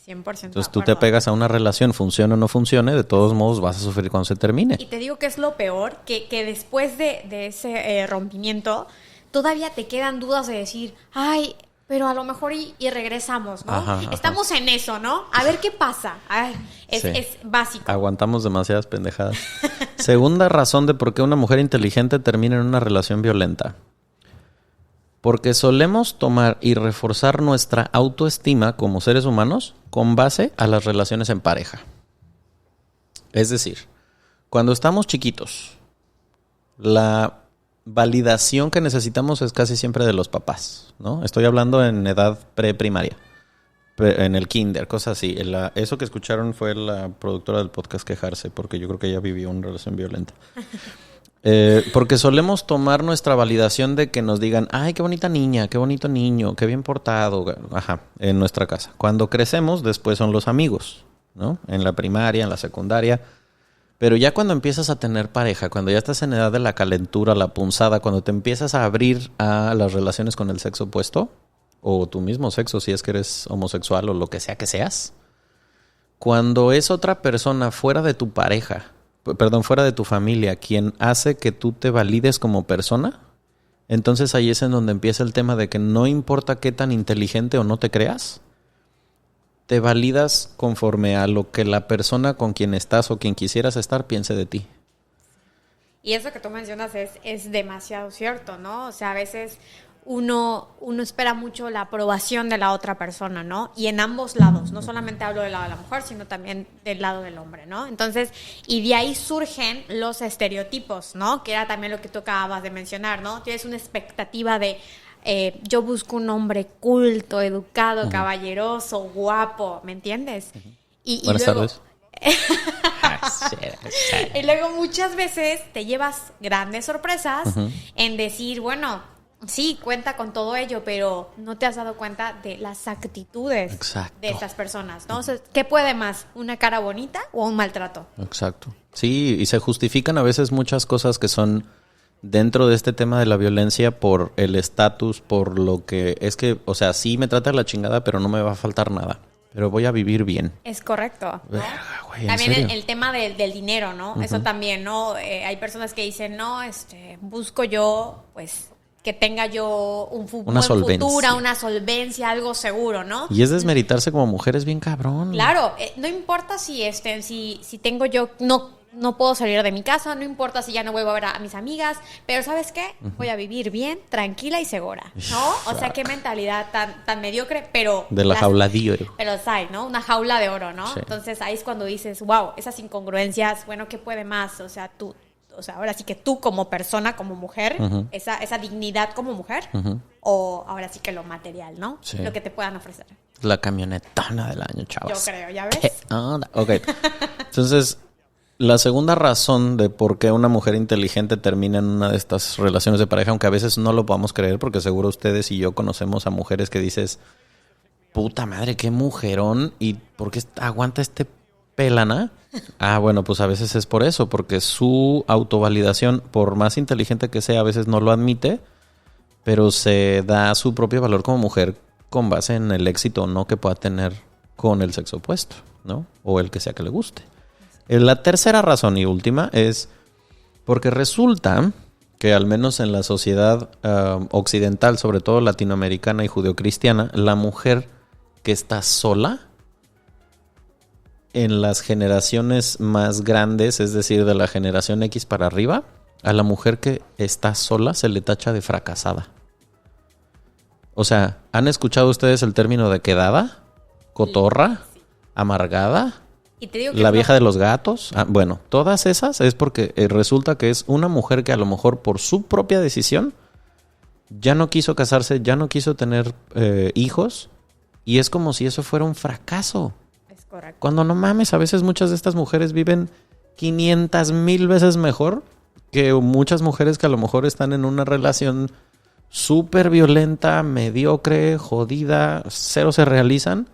100%. Entonces tú te apegas a una relación, funcione o no funcione, de todos modos vas a sufrir cuando se termine. Y te digo que es lo peor, que después de ese rompimiento, todavía te quedan dudas de decir, ay, pero a lo mejor y regresamos, ¿no? Ajá. Estamos en eso, ¿no? A ver qué pasa. Ay, es básico. Aguantamos demasiadas pendejadas. Segunda razón de por qué una mujer inteligente termina en una relación violenta. Porque solemos tomar y reforzar nuestra autoestima como seres humanos con base a las relaciones en pareja. Es decir, cuando estamos chiquitos, la validación que necesitamos es casi siempre de los papás, ¿no? Estoy hablando en edad preprimaria, en el kinder, cosas así. Eso que escucharon fue la productora del podcast quejarse, porque yo creo que ella vivió una relación violenta. Porque solemos tomar nuestra validación de que nos digan, ay, qué bonita niña, qué bonito niño, qué bien portado, en nuestra casa. Cuando crecemos, después son los amigos, ¿no? En la primaria, en la secundaria. Pero ya cuando empiezas a tener pareja, cuando ya estás en edad de la calentura, la punzada, cuando te empiezas a abrir a las relaciones con el sexo opuesto, o tu mismo sexo si es que eres homosexual o lo que sea que seas, cuando es otra persona fuera de tu pareja, fuera de tu familia, quien hace que tú te valides como persona, entonces ahí es en donde empieza el tema de que no importa qué tan inteligente o no te creas, te validas conforme a lo que la persona con quien estás o quien quisieras estar piense de ti. Y eso que tú mencionas es demasiado cierto, ¿no? O sea, a veces uno espera mucho la aprobación de la otra persona, ¿no? Y en ambos lados, no solamente hablo del lado de la mujer, sino también del lado del hombre, ¿no? Entonces, y de ahí surgen los estereotipos, ¿no? Que era también lo que tú acabas de mencionar, ¿no? Tienes una expectativa de yo busco un hombre culto, educado, caballeroso, guapo, ¿me entiendes? Y buenas luego, tardes. Y luego muchas veces te llevas grandes sorpresas en decir, bueno, sí, cuenta con todo ello, pero no te has dado cuenta de las actitudes de estas personas, ¿no? O sea, ¿qué puede más? ¿Una cara bonita o un maltrato? Exacto. Sí, y se justifican a veces muchas cosas que son dentro de este tema de la violencia por el estatus, por lo que es que, o sea, sí me trata la chingada, pero no me va a faltar nada. Pero voy a vivir bien. Es correcto, ¿no? Verga, güey, también el tema del dinero, ¿no? Eso también, ¿no? Hay personas que dicen, no, busco yo, pues, que tenga yo un buen futuro, una solvencia, algo seguro, ¿no? Y es desmeritarse como mujer, es bien cabrón. Claro, no importa si tengo yo, no puedo salir de mi casa, no importa si ya no vuelvo a ver a mis amigas, pero ¿sabes qué? Voy a vivir bien, tranquila y segura, ¿no? O sea, qué mentalidad tan mediocre, pero... De la jaula de oro. Pero hay, ¿no? Una jaula de oro, ¿no? Sí. Entonces ahí es cuando dices, wow, esas incongruencias, bueno, ¿qué puede más? O sea, ahora sí que tú como persona, como mujer, esa dignidad como mujer, o ahora sí que lo material, ¿no? Sí. Lo que te puedan ofrecer. La camionetona del año, chavos. Yo creo, ¿ya ves? Ok. Entonces, la segunda razón de por qué una mujer inteligente termina en una de estas relaciones de pareja, aunque a veces no lo podamos creer, porque seguro ustedes y yo conocemos a mujeres que dices, puta madre, qué mujerón, ¿y por qué aguanta este pelana? Bueno, pues a veces es por eso, porque su autovalidación, por más inteligente que sea, a veces no lo admite, pero se da su propio valor como mujer con base en el éxito o no que pueda tener con el sexo opuesto, ¿no? O el que sea que le guste. La tercera razón y última es porque resulta que al menos en la sociedad occidental, sobre todo latinoamericana y judeocristiana, la mujer que está sola en las generaciones más grandes, es decir, de la generación X para arriba, a la mujer que está sola se le tacha de fracasada. O sea, ¿han escuchado ustedes el término de quedada? ¿Cotorra? Sí. ¿Amargada? Y te digo que ¿La vieja de los gatos? Bueno, todas esas es porque resulta que es una mujer que a lo mejor por su propia decisión ya no quiso casarse, ya no quiso tener hijos, y es como si eso fuera un fracaso. Es correcto. Cuando no mames, a veces muchas de estas mujeres viven 500,000 veces mejor que muchas mujeres que a lo mejor están en una relación súper violenta, mediocre, jodida, cero se realizan.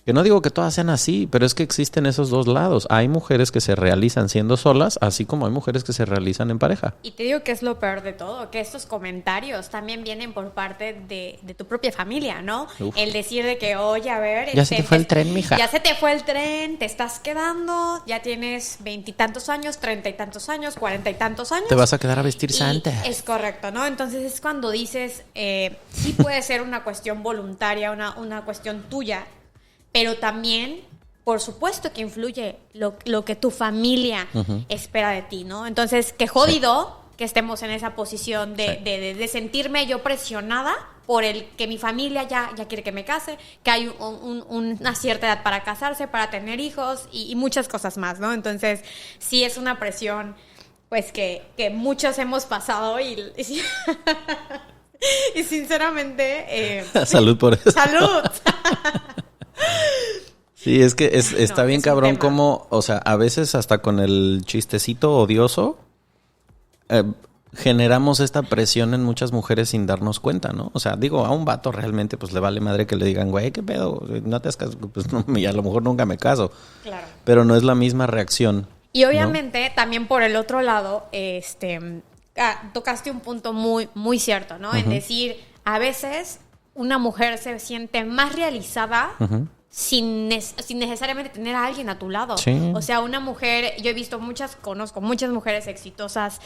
Que no digo que todas sean así, pero es que existen esos dos lados. Hay mujeres que se realizan siendo solas, así como hay mujeres que se realizan en pareja. Y te digo que es lo peor de todo, que estos comentarios también vienen por parte de tu propia familia, ¿no? Uf. El decir de que, oye, a ver... Ya se te fue el tren, mija. Ya se te fue el tren, te estás quedando, ya tienes 20 y tantos años, 30 y tantos años, 40 y tantos años. Te vas a quedar a vestir santa. Es correcto, ¿no? Entonces es cuando dices, sí puede ser una cuestión voluntaria, una cuestión tuya, pero también, por supuesto que influye lo que tu familia espera de ti, ¿no? Entonces, qué jodido que estemos en esa posición de sentirme yo presionada por el que mi familia ya quiere que me case, que hay una cierta edad para casarse, para tener hijos y muchas cosas más, ¿no? Entonces, sí es una presión, pues, que muchos hemos pasado y sinceramente... Salud por eso. ¡Salud! Sí, es que está bien cabrón como, o sea, a veces hasta con el chistecito odioso generamos esta presión en muchas mujeres sin darnos cuenta, ¿no? O sea, digo, a un vato realmente pues le vale madre que le digan, güey, ¿qué pedo? No te has casado, pues no, y a lo mejor nunca me caso. Claro. Pero no es la misma reacción. Y obviamente, ¿no? También por el otro lado, tocaste un punto muy, muy cierto, ¿no? En decir, a veces una mujer se siente más realizada sin necesariamente tener a alguien a tu lado. Sí. O sea, una mujer, conozco muchas mujeres exitosas,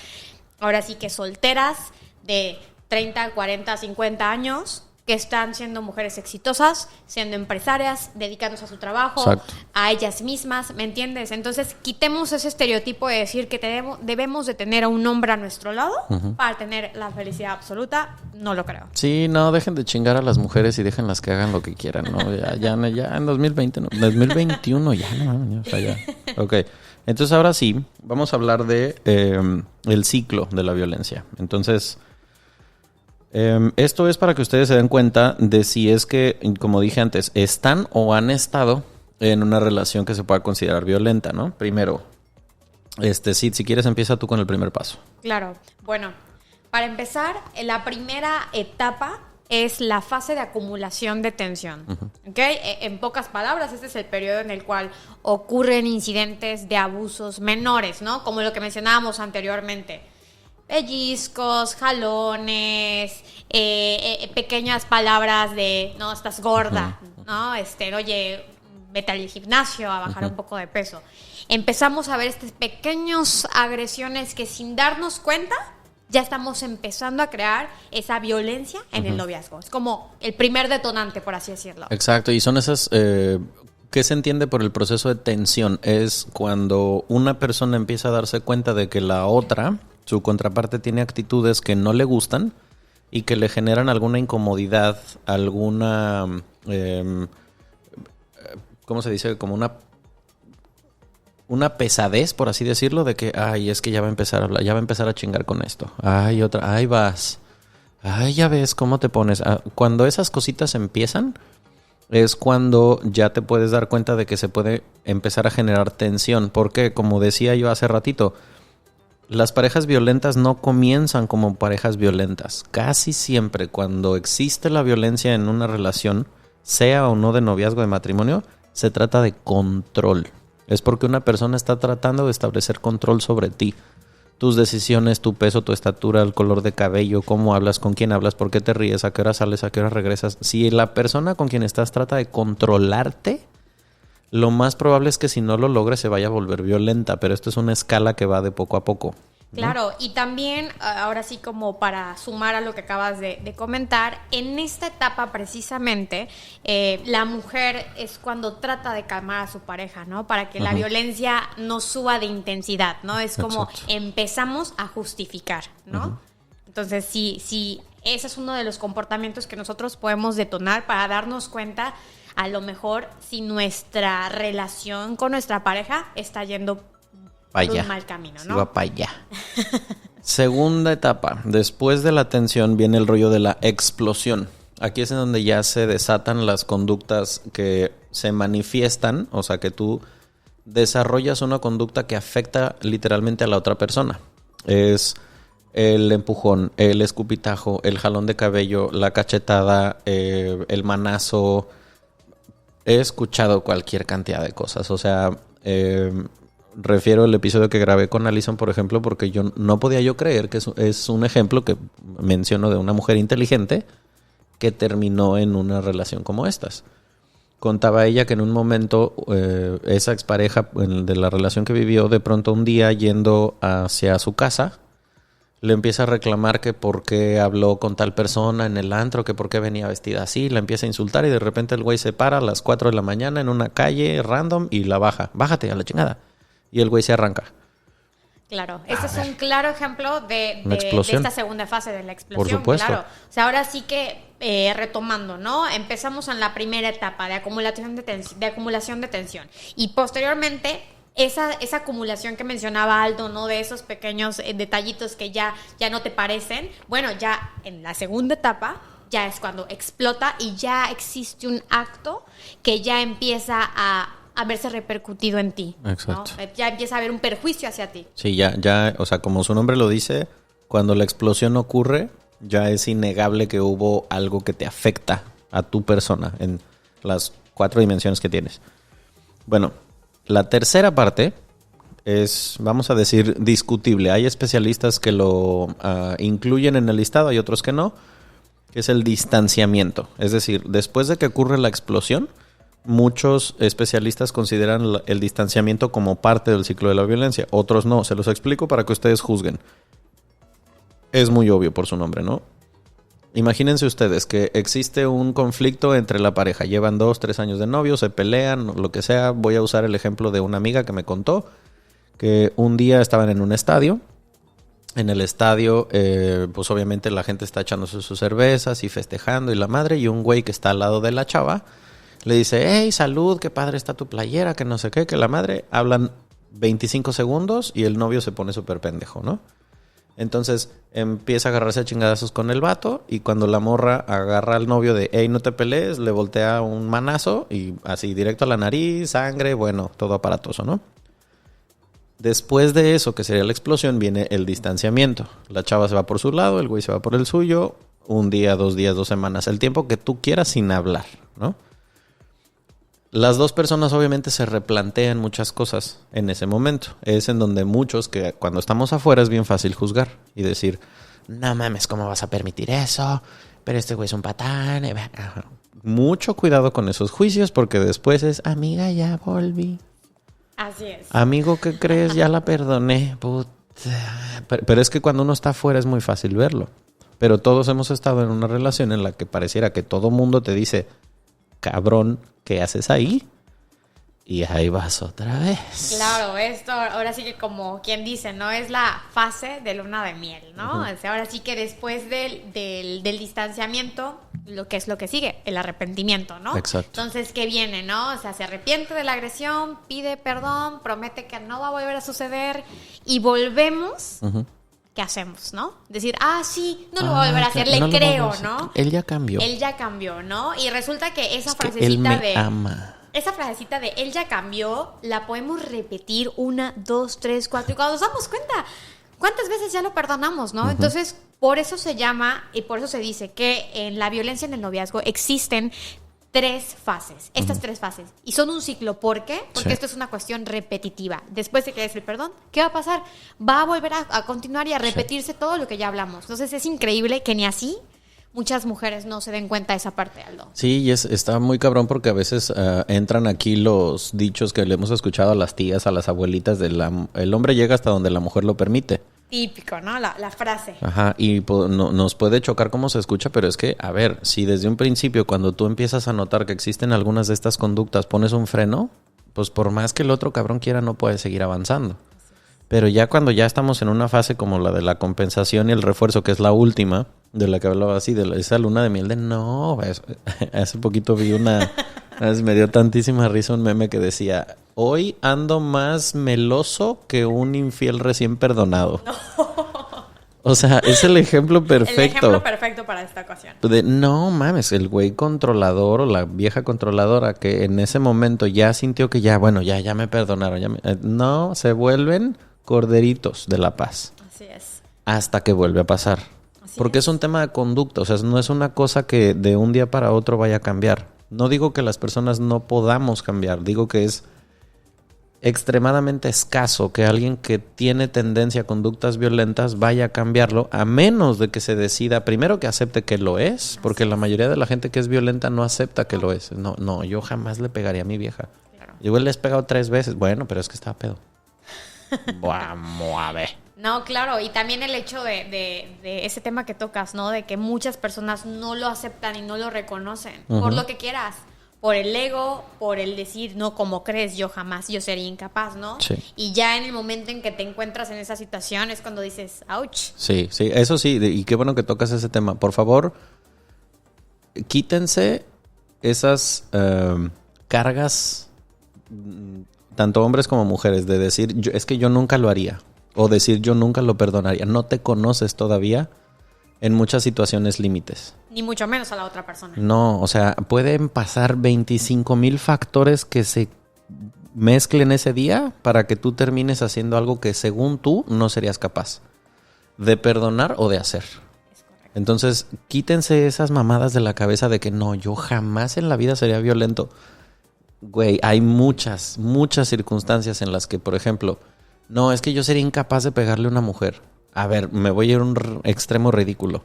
ahora sí que solteras, de 30, 40, 50 años, que están siendo mujeres exitosas, siendo empresarias, dedicándose a su trabajo, exacto, a ellas mismas, ¿me entiendes? Entonces, quitemos ese estereotipo de decir que debemos de tener a un hombre a nuestro lado para tener la felicidad absoluta. No lo creo. Sí, no, dejen de chingar a las mujeres y déjenlas que hagan lo que quieran, ¿no? Ya en 2020, no, 2021 ya, no, o sea, ya. Ok, entonces ahora sí, vamos a hablar de el ciclo de la violencia. Entonces... esto es para que ustedes se den cuenta de si es que, como dije antes, están o han estado en una relación que se pueda considerar violenta, ¿no? Primero, si quieres empieza tú con el primer paso. Claro. Bueno, para empezar, la primera etapa es la fase de acumulación de tensión. ¿Okay? En pocas palabras, este es el periodo en el cual ocurren incidentes de abusos menores, ¿no? Como lo que mencionábamos anteriormente. Pellizcos, jalones, pequeñas palabras de, no, estás gorda, ¿no? Oye, vete al gimnasio a bajar un poco de peso. Empezamos a ver estas pequeñas agresiones que sin darnos cuenta ya estamos empezando a crear esa violencia en el noviazgo. Es como el primer detonante, por así decirlo. Exacto, y son esas... ¿Qué se entiende por el proceso de tensión? Es cuando una persona empieza a darse cuenta de que la otra... su contraparte tiene actitudes que no le gustan y que le generan alguna incomodidad, alguna, ¿cómo se dice? Como una pesadez, por así decirlo, de que, ay, es que ya va a empezar a hablar, ya va a empezar a chingar con esto. Ay, otra, ay, vas. Ay, ya ves cómo te pones. Cuando esas cositas empiezan, es cuando ya te puedes dar cuenta de que se puede empezar a generar tensión. Porque, como decía yo hace ratito, las parejas violentas no comienzan como parejas violentas. Casi siempre cuando existe la violencia en una relación, sea o no de noviazgo, de matrimonio, se trata de control. Es porque una persona está tratando de establecer control sobre ti. Tus decisiones, tu peso, tu estatura, el color de cabello, cómo hablas, con quién hablas, por qué te ríes, a qué hora sales, a qué hora regresas. Si la persona con quien estás trata de controlarte, lo más probable es que si no lo logres se vaya a volver violenta, pero esto es una escala que va de poco a poco. ¿no? Claro, y también, ahora sí como para sumar a lo que acabas de comentar, en esta etapa precisamente, la mujer es cuando trata de calmar a su pareja, ¿no? Para que la violencia no suba de intensidad, ¿no? Es como empezamos a justificar, ¿no? Entonces, sí, ese es uno de los comportamientos que nosotros podemos detonar para darnos cuenta, a lo mejor, si nuestra relación con nuestra pareja está yendo por un mal camino, ¿no? Sí, va para allá. Segunda etapa. Después de la tensión viene el rollo de la explosión. Aquí es en donde ya se desatan las conductas que se manifiestan, o sea, que tú desarrollas una conducta que afecta literalmente a la otra persona. Es el empujón, el escupitajo, el jalón de cabello, la cachetada, el manazo. He escuchado cualquier cantidad de cosas, o sea... refiero el episodio que grabé con Alison, por ejemplo, porque yo no podía creer que es un ejemplo que menciono de una mujer inteligente que terminó en una relación como estas. Contaba ella que en un momento esa expareja de la relación que vivió, de pronto un día yendo hacia su casa, le empieza a reclamar que por qué habló con tal persona en el antro, que por qué venía vestida así, la empieza a insultar y de repente el güey se para a las 4 de la mañana en una calle random y la baja. Bájate a la chingada. Y el güey se arranca. Claro, este es un claro ejemplo de esta segunda fase de la explosión. Por supuesto. Claro. O sea, ahora sí que retomando, ¿no? Empezamos en la primera etapa de acumulación de tensión. Y posteriormente, esa acumulación que mencionaba Aldo, ¿no? De esos pequeños detallitos que ya no te parecen. Bueno, ya en la segunda etapa ya es cuando explota y ya existe un acto que ya empieza a verse repercutido en ti. Exacto. ¿No? Ya empieza a haber un perjuicio hacia ti. Sí, ya, o sea, como su nombre lo dice, cuando la explosión ocurre, ya es innegable que hubo algo que te afecta a tu persona en las 4 dimensiones que tienes. Bueno, la tercera parte es, vamos a decir, discutible. Hay especialistas que lo incluyen en el listado, hay otros que no, que es el distanciamiento. Es decir, después de que ocurre la explosión, muchos especialistas consideran el distanciamiento como parte del ciclo de la violencia. Otros no. Se los explico para que ustedes juzguen. Es muy obvio por su nombre, ¿no? Imagínense ustedes que existe un conflicto entre la pareja. Llevan 2, 3 años de novio, se pelean, lo que sea. Voy a usar el ejemplo de una amiga que me contó que un día estaban en un estadio. En el estadio, pues obviamente la gente está echándose sus cervezas y festejando y la madre. Y un güey que está al lado de la chava le dice, hey, salud, qué padre está tu playera, que no sé qué, que la madre. Hablan 25 segundos y el novio se pone súper pendejo, ¿no? Entonces empieza a agarrarse a chingadazos con el vato y cuando la morra agarra al novio de, hey, no te pelees, le voltea un manazo y así directo a la nariz, sangre, bueno, todo aparatoso, ¿no? Después de eso, que sería la explosión, viene el distanciamiento. La chava se va por su lado, el güey se va por el suyo, un día, 2 días, 2 semanas, el tiempo que tú quieras sin hablar, ¿no? Las dos personas obviamente se replantean muchas cosas en ese momento. Es en donde muchos, que cuando estamos afuera es bien fácil juzgar y decir, no mames, ¿cómo vas a permitir eso? Pero este güey es un patán. Mucho cuidado con esos juicios porque después es, amiga, ya volví. Así es. Amigo, ¿qué crees? Ya la perdoné. Puta. Pero es que cuando uno está afuera es muy fácil verlo. Pero todos hemos estado en una relación en la que pareciera que todo mundo te dice, cabrón, ¿qué haces ahí? Y ahí vas otra vez. Claro, esto ahora sí que como quien dice, ¿no? Es la fase de luna de miel, ¿no? O sea, ahora sí que después del distanciamiento, lo que sigue, el arrepentimiento, ¿no? Exacto. Entonces, ¿qué viene, no? O sea, se arrepiente de la agresión, pide perdón, promete que no va a volver a suceder y volvemos... ¿Qué hacemos, no? Decir, sí, no lo voy a volver a hacer, le creo, ¿no? Él ya cambió. Él ya cambió, ¿no? Y resulta que esa frasecita que él me ama. Esa frasecita de él ya cambió, la podemos repetir 1, 2, 3, 4. Y cuando nos damos cuenta, ¿cuántas veces ya lo perdonamos, no? Entonces, por eso se llama y por eso se dice que en la violencia en el noviazgo existen 3 fases, estas 3 fases. Y son un ciclo. ¿Por qué? Porque esto es una cuestión repetitiva. Después de que des el perdón, ¿qué va a pasar? Va a volver a continuar y a repetirse todo lo que ya hablamos. Entonces es increíble que ni así muchas mujeres no se den cuenta de esa parte, Aldo. Sí, y está muy cabrón porque a veces entran aquí los dichos que le hemos escuchado a las tías, a las abuelitas, el hombre llega hasta donde la mujer lo permite. Típico, ¿no? La frase. Ajá, y nos puede chocar cómo se escucha, pero es que, a ver, si desde un principio, cuando tú empiezas a notar que existen algunas de estas conductas, pones un freno, pues por más que el otro cabrón quiera, no puede seguir avanzando. Pero ya cuando ya estamos en una fase como la de la compensación y el refuerzo, que es la última, de la que hablaba así, de esa luna de miel de no, hace poquito vi me dio tantísima risa un meme que decía, hoy ando más meloso que un infiel recién perdonado. O sea, es el ejemplo perfecto. El ejemplo perfecto para esta ocasión. No mames, el güey controlador o la vieja controladora que en ese momento ya sintió que ya, bueno, ya me perdonaron. No, se vuelven corderitos de la paz. Así es. Hasta que vuelve a pasar. Porque es un tema de conducta, o sea, no es una cosa que de un día para otro vaya a cambiar. No digo que las personas no podamos cambiar, digo que es extremadamente escaso que alguien que tiene tendencia a conductas violentas vaya a cambiarlo, a menos de que se decida, primero que acepte que lo es, porque la mayoría de la gente que es violenta no acepta que lo es. No, yo jamás le pegaría a mi vieja. Claro. Yo le he pegado 3 veces, bueno, pero es que estaba pedo. Vamos a ver. No, claro, y también el hecho de ese tema que tocas, ¿no? De que muchas personas no lo aceptan y no lo reconocen, por lo que quieras, por el ego, por el decir, no, como crees, yo sería incapaz, ¿no? Sí. Y ya en el momento en que te encuentras en esa situación es cuando dices, ouch. Sí, eso sí, y qué bueno que tocas ese tema. Por favor, quítense esas cargas, tanto hombres como mujeres, de decir, es que yo nunca lo haría. O decir yo nunca lo perdonaría. No te conoces todavía en muchas situaciones límites. Ni mucho menos a la otra persona. No, o sea, pueden pasar 25,000 factores que se mezclen ese día para que tú termines haciendo algo que según tú no serías capaz de perdonar o de hacer. Es correcto. Entonces, quítense esas mamadas de la cabeza de que no, yo jamás en la vida sería violento. Güey, hay muchas circunstancias en las que, por ejemplo, no, es que yo sería incapaz de pegarle a una mujer. A ver, me voy a ir a un extremo ridículo.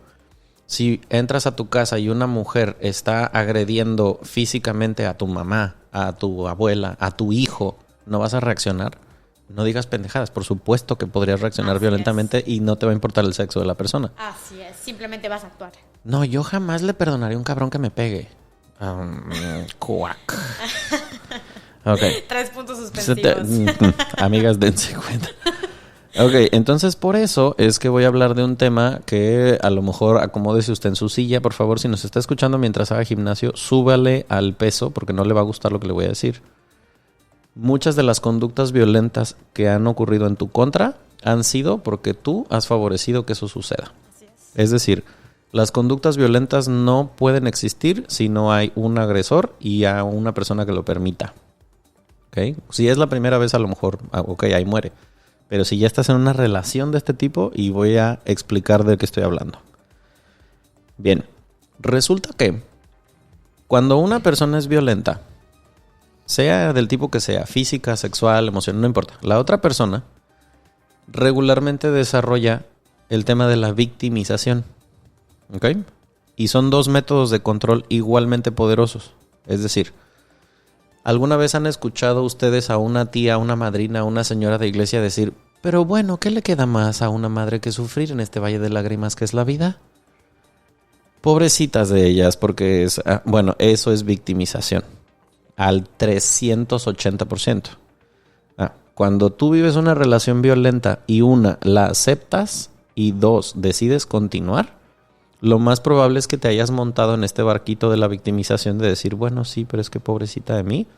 Si entras a tu casa y una mujer está agrediendo físicamente a tu mamá, a tu abuela, a tu hijo, ¿no vas a reaccionar? No digas pendejadas. Por supuesto que podrías reaccionar violentamente y no te va a importar el sexo de la persona. Así es, simplemente vas a actuar. No, yo jamás le perdonaría a un cabrón que me pegue. Cuac. Okay. 3 puntos suspensivos. Amigas, dense cuenta. Ok, entonces por eso es que voy a hablar de un tema que a lo mejor acomódese usted en su silla. Por favor, si nos está escuchando mientras haga gimnasio, súbale al peso porque no le va a gustar lo que le voy a decir. Muchas de las conductas violentas que han ocurrido en tu contra han sido porque tú has favorecido que eso suceda. Así es. Es decir, las conductas violentas no pueden existir si no hay un agresor y a una persona que lo permita. ¿Okay? Si es la primera vez, a lo mejor, ahí muere. Pero si ya estás en una relación de este tipo, y voy a explicar de qué estoy hablando. Bien, resulta que cuando una persona es violenta, sea del tipo que sea, física, sexual, emocional, no importa, la otra persona regularmente desarrolla el tema de la victimización. ¿Ok? Y son 2 métodos de control igualmente poderosos. Es decir, ¿alguna vez han escuchado ustedes a una tía, a una madrina, a una señora de iglesia decir, pero bueno, ¿qué le queda más a una madre que sufrir en este valle de lágrimas que es la vida? Pobrecitas de ellas, porque eso es victimización al 380%. Cuando tú vives una relación violenta y la aceptas y 2, decides continuar, lo más probable es que te hayas montado en este barquito de la victimización de decir, bueno, sí, pero es que pobrecita de mí.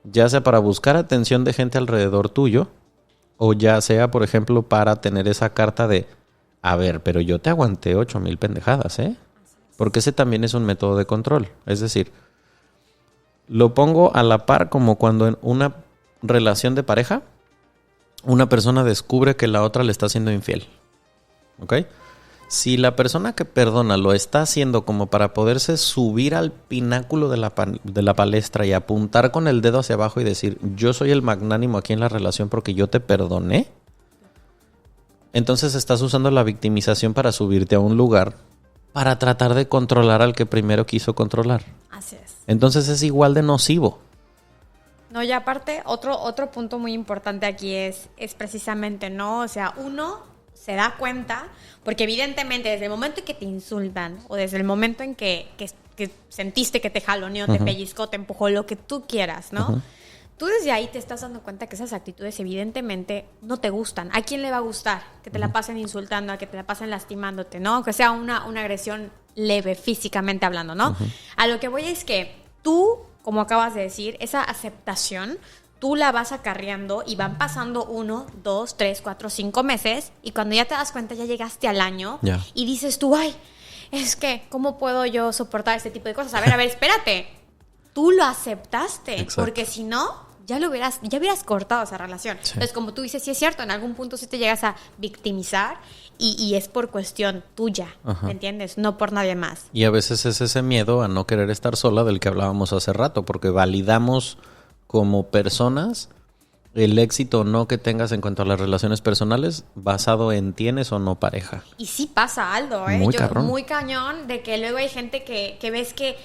Ya sea para buscar atención de gente alrededor tuyo, o ya sea, por ejemplo, para tener esa carta de, a ver, pero yo te aguanté 8,000 pendejadas, ¿eh? Porque ese también es un método de control. Es decir, lo pongo a la par como cuando en una relación de pareja, una persona descubre que la otra le está siendo infiel. ¿Ok? Si la persona que perdona lo está haciendo como para poderse subir al pináculo de la palestra y apuntar con el dedo hacia abajo y decir, yo soy el magnánimo aquí en la relación porque yo te perdoné, entonces estás usando la victimización para subirte a un lugar para tratar de controlar al que primero quiso controlar. Así es. Entonces es igual de nocivo. No, y aparte, otro punto muy importante aquí es precisamente, ¿no? O sea, uno se da cuenta, porque evidentemente desde el momento en que te insultan o desde el momento en que sentiste que te jaloneó, te pellizcó, te empujó, lo que tú quieras, ¿no? Tú desde ahí te estás dando cuenta que esas actitudes evidentemente no te gustan. ¿A quién le va a gustar que te la pasen insultando, a que te la pasen lastimándote, ¿no? Que sea una agresión leve físicamente hablando, ¿no? A lo que voy es que tú, como acabas de decir, esa aceptación tú la vas acarreando y van pasando 1, 2, 3, 4, 5 meses y cuando ya te das cuenta ya llegaste al año y dices tú, ay, es que ¿cómo puedo yo soportar este tipo de cosas? A ver, espérate. Tú lo aceptaste. Exacto. Porque si no, ya hubieras cortado esa relación. Sí. Entonces, como tú dices, sí es cierto, en algún punto sí te llegas a victimizar y es por cuestión tuya, ¿me entiendes? No por nadie más. Y a veces es ese miedo a no querer estar sola del que hablábamos hace rato, porque validamos como personas el éxito o no que tengas en cuanto a las relaciones personales basado en tienes o no pareja. Y sí pasa, Aldo, ¿eh? Muy cañón de que luego hay gente que ves que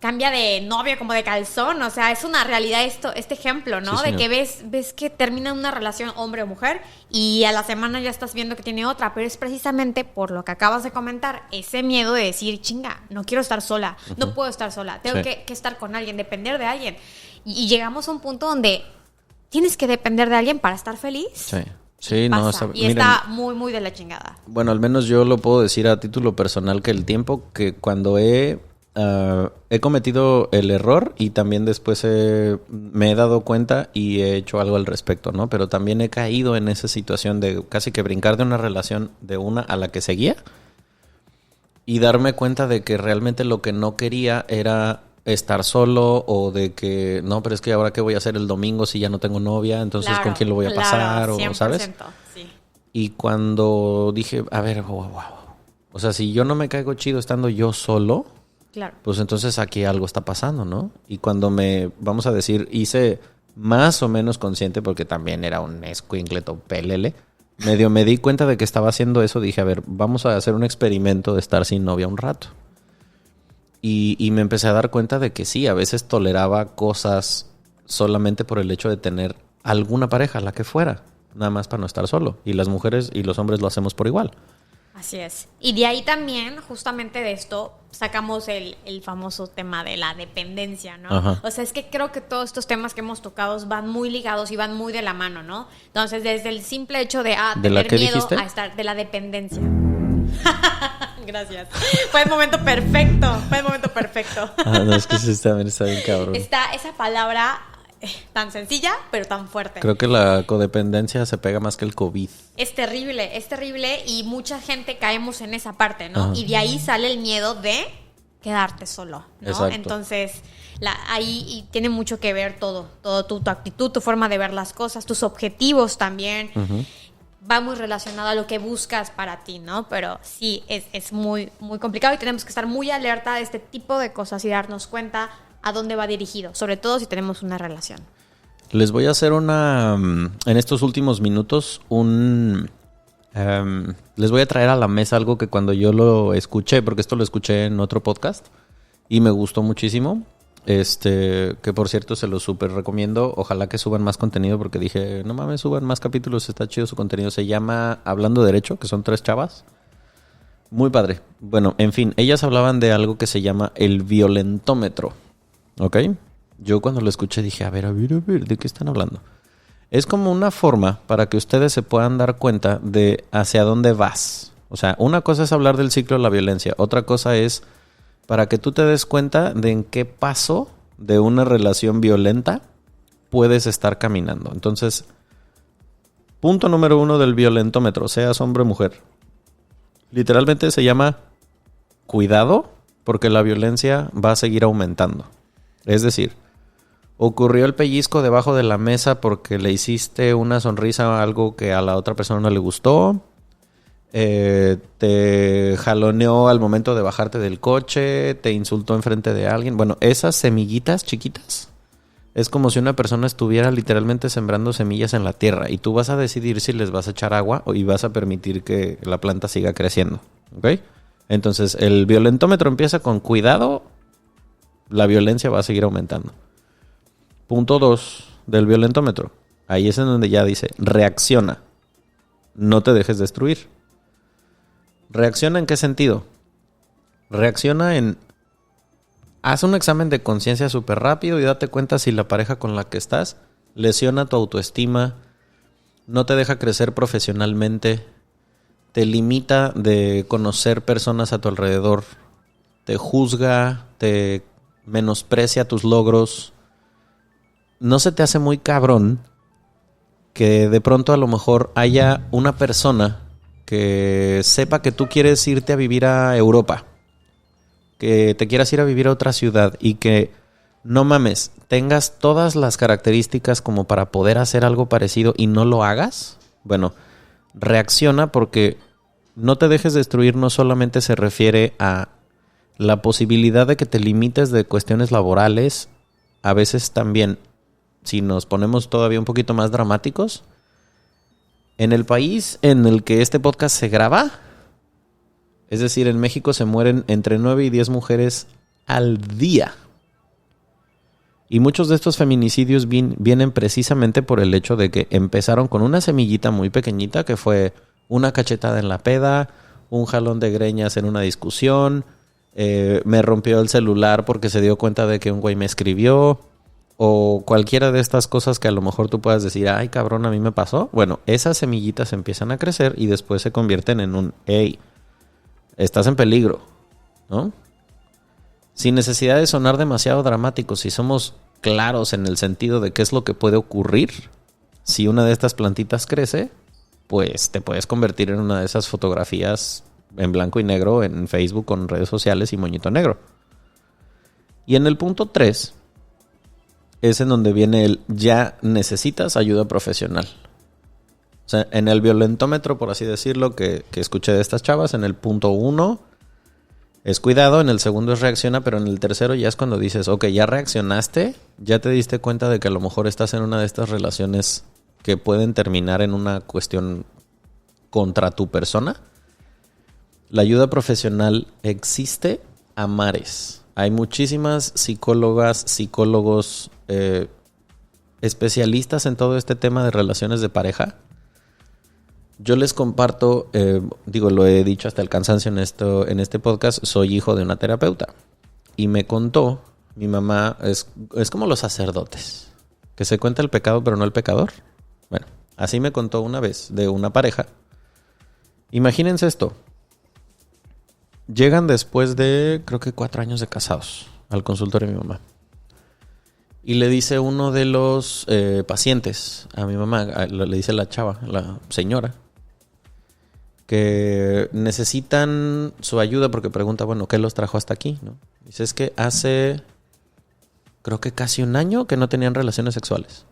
cambia de novia como de calzón, o sea, es una realidad este ejemplo, ¿no? Sí, de que ves que termina una relación hombre o mujer y a la semana ya estás viendo que tiene otra, pero es precisamente por lo que acabas de comentar, ese miedo de decir, chinga, no quiero estar sola, no puedo estar sola, tengo que estar con alguien, depender de alguien. Y llegamos a un punto donde tienes que depender de alguien para estar feliz. Sí, no, está muy, muy de la chingada. Bueno, al menos yo lo puedo decir a título personal que el tiempo que cuando he cometido el error y también después me he dado cuenta y he hecho algo al respecto, ¿no? Pero también he caído en esa situación de casi que brincar de una relación de una a la que seguía y darme cuenta de que realmente lo que no quería era estar solo o de que, no, pero es que ahora qué voy a hacer el domingo si ya no tengo novia, entonces ¿con quién lo voy a pasar? 100%, o ¿sabes? Sí. Y cuando dije, a ver, o sea, si yo no me caigo chido estando yo solo... Claro. Pues entonces aquí algo está pasando, ¿no? Y cuando vamos a decir, hice más o menos consciente, porque también era un escuincleto pelele, medio me di cuenta de que estaba haciendo eso, dije, a ver, vamos a hacer un experimento de estar sin novia un rato. Y me empecé a dar cuenta de que sí, a veces toleraba cosas solamente por el hecho de tener alguna pareja, la que fuera, nada más para no estar solo. Y las mujeres y los hombres lo hacemos por igual. Así es. Y de ahí también, justamente de esto, sacamos el famoso tema de la dependencia, ¿no? Ajá. O sea, es que creo que todos estos temas que hemos tocado van muy ligados y van muy de la mano, ¿no? Entonces, desde el simple hecho de tener miedo dijiste? A estar de la dependencia. Gracias. Fue el momento perfecto. No, es que sí también está bien cabrón. Está esa palabra... tan sencilla, pero tan fuerte. Creo que la codependencia se pega más que el COVID. Es terrible y mucha gente caemos en esa parte, ¿no? Ajá. Y de ahí sale el miedo de quedarte solo, ¿no? Exacto. Entonces, ahí tiene mucho que ver todo tu actitud, tu forma de ver las cosas, tus objetivos también. Uh-huh. Va muy relacionado a lo que buscas para ti, ¿no? Pero sí, es muy, muy complicado y tenemos que estar muy alerta de este tipo de cosas y darnos cuenta a dónde va dirigido, sobre todo si tenemos una relación. Les voy a hacer en estos últimos minutos, les voy a traer a la mesa algo que cuando yo lo escuché, porque esto lo escuché en otro podcast y me gustó muchísimo, que por cierto se lo súper recomiendo, ojalá que suban más contenido porque dije, no mames, suban más capítulos, está chido su contenido, se llama Hablando Derecho, que son 3 chavas. Muy padre. Bueno, en fin, ellas hablaban de algo que se llama el violentómetro. ¿Ok? Yo cuando lo escuché dije, a ver, ¿de qué están hablando? Es como una forma para que ustedes se puedan dar cuenta de hacia dónde vas. O sea, una cosa es hablar del ciclo de la violencia. Otra cosa es para que tú te des cuenta de en qué paso de una relación violenta puedes estar caminando. Entonces, punto número 1 del violentómetro, seas hombre o mujer. Literalmente se llama cuidado porque la violencia va a seguir aumentando. Es decir, ocurrió el pellizco debajo de la mesa porque le hiciste una sonrisa a algo que a la otra persona no le gustó. Te jaloneó al momento de bajarte del coche, te insultó enfrente de alguien. Bueno, esas semillitas chiquitas es como si una persona estuviera literalmente sembrando semillas en la tierra y tú vas a decidir si les vas a echar agua y vas a permitir que la planta siga creciendo. ¿Ok? Entonces, el violentómetro empieza con cuidado. La violencia va a seguir aumentando. Punto 2 del violentómetro. Ahí es en donde ya dice, reacciona. No te dejes destruir. ¿Reacciona en qué sentido? Reacciona en... Haz un examen de conciencia súper rápido y date cuenta si la pareja con la que estás lesiona tu autoestima, no te deja crecer profesionalmente, te limita de conocer personas a tu alrededor, te juzga, te menosprecia tus logros. ¿No se te hace muy cabrón que de pronto a lo mejor haya una persona que sepa que tú quieres irte a vivir a Europa, que te quieras ir a vivir a otra ciudad y que, no mames, tengas todas las características como para poder hacer algo parecido y no lo hagas? Bueno, reacciona, porque no te dejes destruir no solamente se refiere a la posibilidad de que te limites de cuestiones laborales, a veces también, si nos ponemos todavía un poquito más dramáticos, en el país en el que este podcast se graba, es decir, en México se mueren entre 9 y 10 mujeres al día. Y muchos de estos feminicidios vienen precisamente por el hecho de que empezaron con una semillita muy pequeñita, que fue una cachetada en la peda, un jalón de greñas en una discusión, me rompió el celular porque se dio cuenta de que un güey me escribió, o cualquiera de estas cosas que a lo mejor tú puedas decir, ay cabrón, a mí me pasó. Bueno, esas semillitas empiezan a crecer y después se convierten en un, hey, estás en peligro, ¿no? Sin necesidad de sonar demasiado dramáticos, si somos claros en el sentido de qué es lo que puede ocurrir, si una de estas plantitas crece, pues te puedes convertir en una de esas fotografías en blanco y negro en Facebook con redes sociales y moñito negro. Y en el punto 3 es en donde viene el ya necesitas ayuda profesional. O sea, en el violentómetro, por así decirlo, que escuché de estas chavas, en el punto 1 es cuidado, en el segundo es reacciona, pero en el tercero ya es cuando dices, ok, ya reaccionaste, ya te diste cuenta de que a lo mejor estás en una de estas relaciones que pueden terminar en una cuestión contra tu persona. La ayuda profesional existe a mares. Hay muchísimas psicólogas, psicólogos, especialistas en todo este tema de relaciones de pareja. Yo les comparto, lo he dicho hasta el cansancio en este podcast, soy hijo de una terapeuta. Y me contó, mi mamá, es como los sacerdotes, que se cuenta el pecado pero no el pecador. Bueno, así me contó una vez de una pareja. Imagínense esto. Llegan después de, creo que 4 años de casados, al consultorio de mi mamá. Y le dice uno de los pacientes a mi mamá, le dice la chava, la señora, que necesitan su ayuda porque pregunta, bueno, ¿qué los trajo hasta aquí? ¿No? Dice, es que hace, creo que casi 1 año que no tenían relaciones sexuales.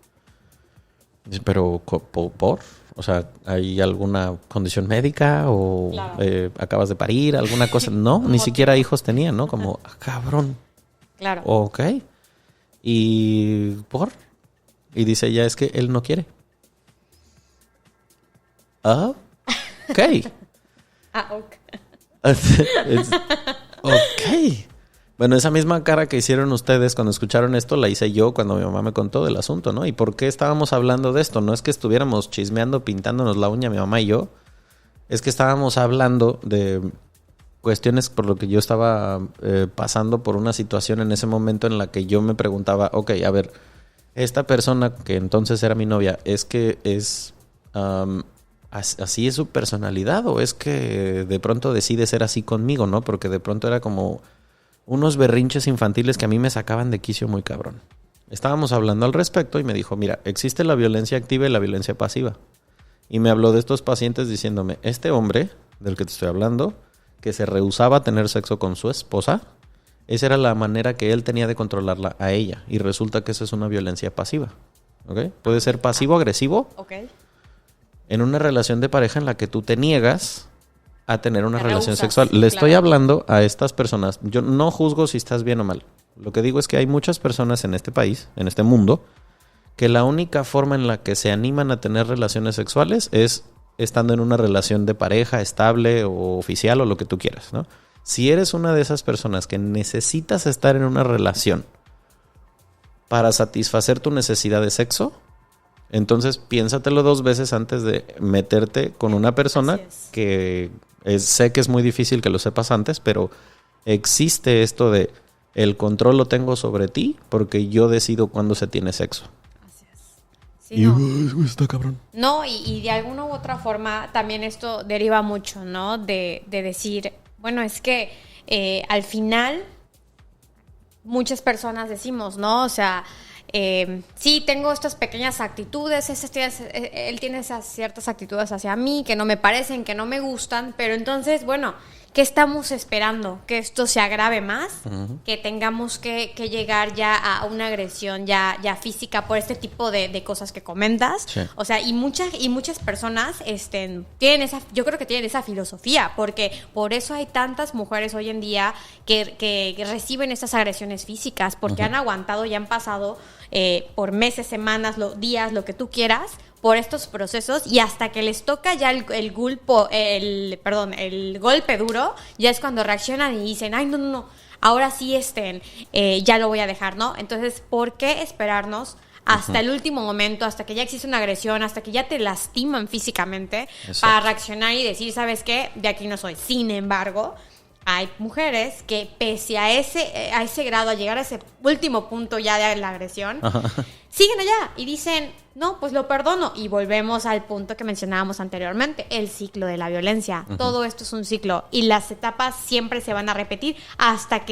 Dice, pero ¿por? O sea, ¿hay alguna condición médica o claro, acabas de parir, alguna cosa? No, ni siquiera hijos tenían, ¿no? Como, cabrón. Claro. Ok. ¿Y por? Y dice ella, es que él no quiere. Ah, ok. Ok. Bueno, esa misma cara que hicieron ustedes cuando escucharon esto, la hice yo cuando mi mamá me contó del asunto, ¿no? ¿Y por qué estábamos hablando de esto? No es que estuviéramos chismeando, pintándonos la uña mi mamá y yo. Es que estábamos hablando de cuestiones por lo que yo estaba pasando por una situación en ese momento en la que yo me preguntaba, ok, a ver, esta persona que entonces era mi novia, ¿es que es así es su personalidad o es que de pronto decide ser así conmigo, ¿no? Porque de pronto era como unos berrinches infantiles que a mí me sacaban de quicio muy cabrón. Estábamos hablando al respecto y me dijo, mira, existe la violencia activa y la violencia pasiva. Y me habló de estos pacientes diciéndome, este hombre del que te estoy hablando, que se rehusaba a tener sexo con su esposa, esa era la manera que él tenía de controlarla a ella. Y resulta que esa es una violencia pasiva. ¿Okay? Puede ser pasivo-agresivo en una relación de pareja en la que tú te niegas a tener una relación sexual. Le estoy hablando a estas personas. Yo no juzgo si estás bien o mal. Lo que digo es que hay muchas personas en este país, en este mundo, que la única forma en la que se animan a tener relaciones sexuales es estando en una relación de pareja estable o oficial o lo que tú quieras, ¿no? Si eres una de esas personas que necesitas estar en una relación para satisfacer tu necesidad de sexo, entonces piénsatelo 2 veces antes de meterte con una persona que Sé que es muy difícil que lo sepas antes, pero existe esto de el control lo tengo sobre ti porque yo decido cuándo se tiene sexo. Así es. Sí, no. Está cabrón. No, y de alguna u otra forma también esto deriva mucho, ¿no? De decir, bueno, es que al final muchas personas decimos, ¿no? O sea, sí, tengo estas pequeñas actitudes, él tiene esas ciertas actitudes hacia mí que no me parecen, que no me gustan, pero entonces, bueno, ¿qué estamos esperando? ¿Que esto se agrave más? Uh-huh. ¿Que tengamos que llegar ya a una agresión ya física por este tipo de cosas que comentas? Sí. O sea, y muchas personas tienen yo creo que tienen esa filosofía, porque por eso hay tantas mujeres hoy en día que reciben estas agresiones físicas, porque uh-huh. han aguantado y han pasado por meses, semanas, días, lo que tú quieras, por estos procesos, y hasta que les toca ya el golpe duro, ya es cuando reaccionan y dicen, ay, no, ahora sí ya lo voy a dejar, ¿no? Entonces, ¿por qué esperarnos hasta uh-huh. el último momento, hasta que ya existe una agresión, hasta que ya te lastiman físicamente, exacto, para reaccionar y decir, ¿sabes qué? De aquí no soy. Sin embargo, hay mujeres que pese a ese grado, a llegar a ese último punto ya de la agresión, siguen allá y dicen, no, pues lo perdono. Y volvemos al punto que mencionábamos anteriormente, el ciclo de la violencia. Uh-huh. Todo esto es un ciclo y las etapas siempre se van a repetir hasta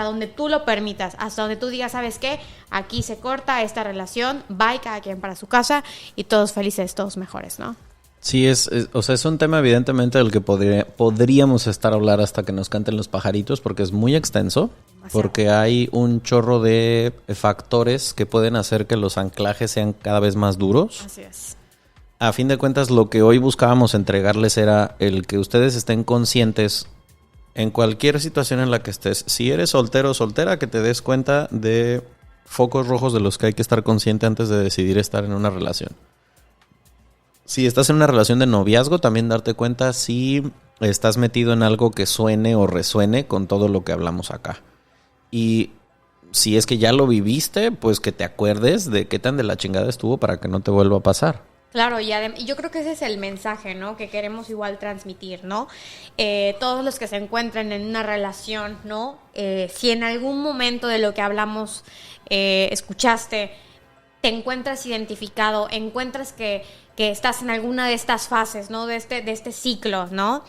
donde tú lo permitas, hasta donde tú digas, ¿sabes qué? Aquí se corta esta relación, bye, cada quien para su casa y todos felices, todos mejores, ¿no? Sí, es un tema evidentemente del que podríamos estar a hablar hasta que nos canten los pajaritos, porque es muy extenso, demasiado, porque hay un chorro de factores que pueden hacer que los anclajes sean cada vez más duros. Así es. A fin de cuentas, lo que hoy buscábamos entregarles era el que ustedes estén conscientes en cualquier situación en la que estés. Si eres soltero o soltera, que te des cuenta de focos rojos de los que hay que estar consciente antes de decidir estar en una relación. Si estás en una relación de noviazgo, también darte cuenta si estás metido en algo que suene o resuene con todo lo que hablamos acá. Y si es que ya lo viviste, pues que te acuerdes de qué tan de la chingada estuvo para que no te vuelva a pasar. Claro, y yo creo que ese es el mensaje, ¿no? Que queremos igual transmitir, ¿no? Todos los que se encuentran en una relación, ¿no? Si en algún momento de lo que hablamos escuchaste, te encuentras identificado, encuentras que estás en alguna de estas fases, ¿no? De este ciclo, ¿no?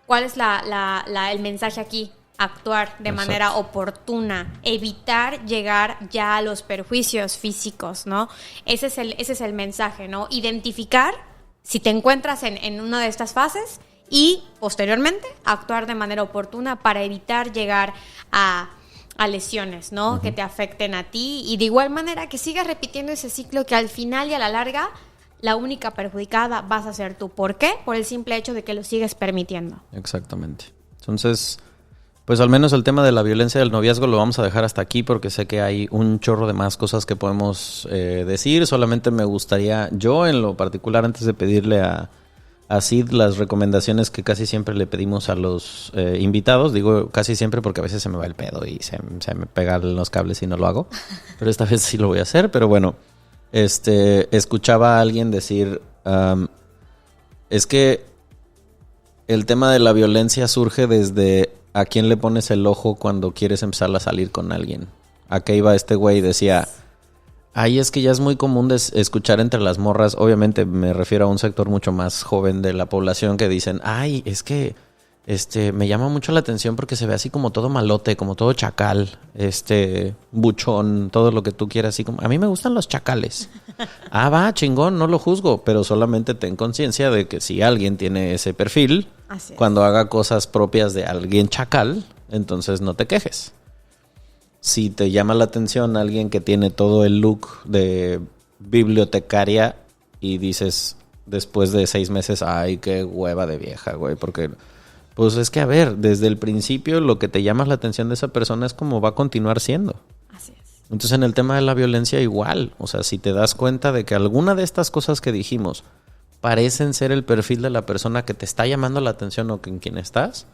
¿Cuál es el mensaje aquí? Actuar de manera oportuna, evitar llegar ya a los perjuicios físicos, ¿no? Ese es el mensaje, ¿no? Identificar si te encuentras en una de estas fases y posteriormente actuar de manera oportuna para evitar llegar a lesiones, ¿no? Uh-huh. Que te afecten a ti y de igual manera que sigas repitiendo ese ciclo que al final y a la larga la única perjudicada vas a ser tú. ¿Por qué? Por el simple hecho de que lo sigues permitiendo. Exactamente. Entonces, pues al menos el tema de la violencia del noviazgo lo vamos a dejar hasta aquí porque sé que hay un chorro de más cosas que podemos decir. Solamente me gustaría, yo en lo particular, antes de pedirle a Sid las recomendaciones que casi siempre le pedimos a los invitados, digo casi siempre porque a veces se me va el pedo y se me pegan los cables y no lo hago, pero esta vez sí lo voy a hacer. Pero bueno, escuchaba a alguien decir, es que el tema de la violencia surge desde a quién le pones el ojo cuando quieres empezar a salir con alguien. ¿A qué iba este güey? Decía, ay, es que ya es muy común escuchar entre las morras, obviamente me refiero a un sector mucho más joven de la población que dicen, ay, es que me llama mucho la atención porque se ve así como todo malote, como todo chacal, buchón, todo lo que tú quieras, así como, a mí me gustan los chacales. Ah, va, chingón, no lo juzgo, pero solamente ten conciencia de que si alguien tiene ese perfil, cuando haga cosas propias de alguien chacal, entonces no te quejes. Si te llama la atención alguien que tiene todo el look de bibliotecaria y dices después de 6 meses, ay, qué hueva de vieja, güey, porque pues es que, a ver, desde el principio lo que te llama la atención de esa persona es cómo va a continuar siendo. Así es. Entonces en el tema de la violencia igual, o sea, si te das cuenta de que alguna de estas cosas que dijimos parecen ser el perfil de la persona que te está llamando la atención o en quien estás,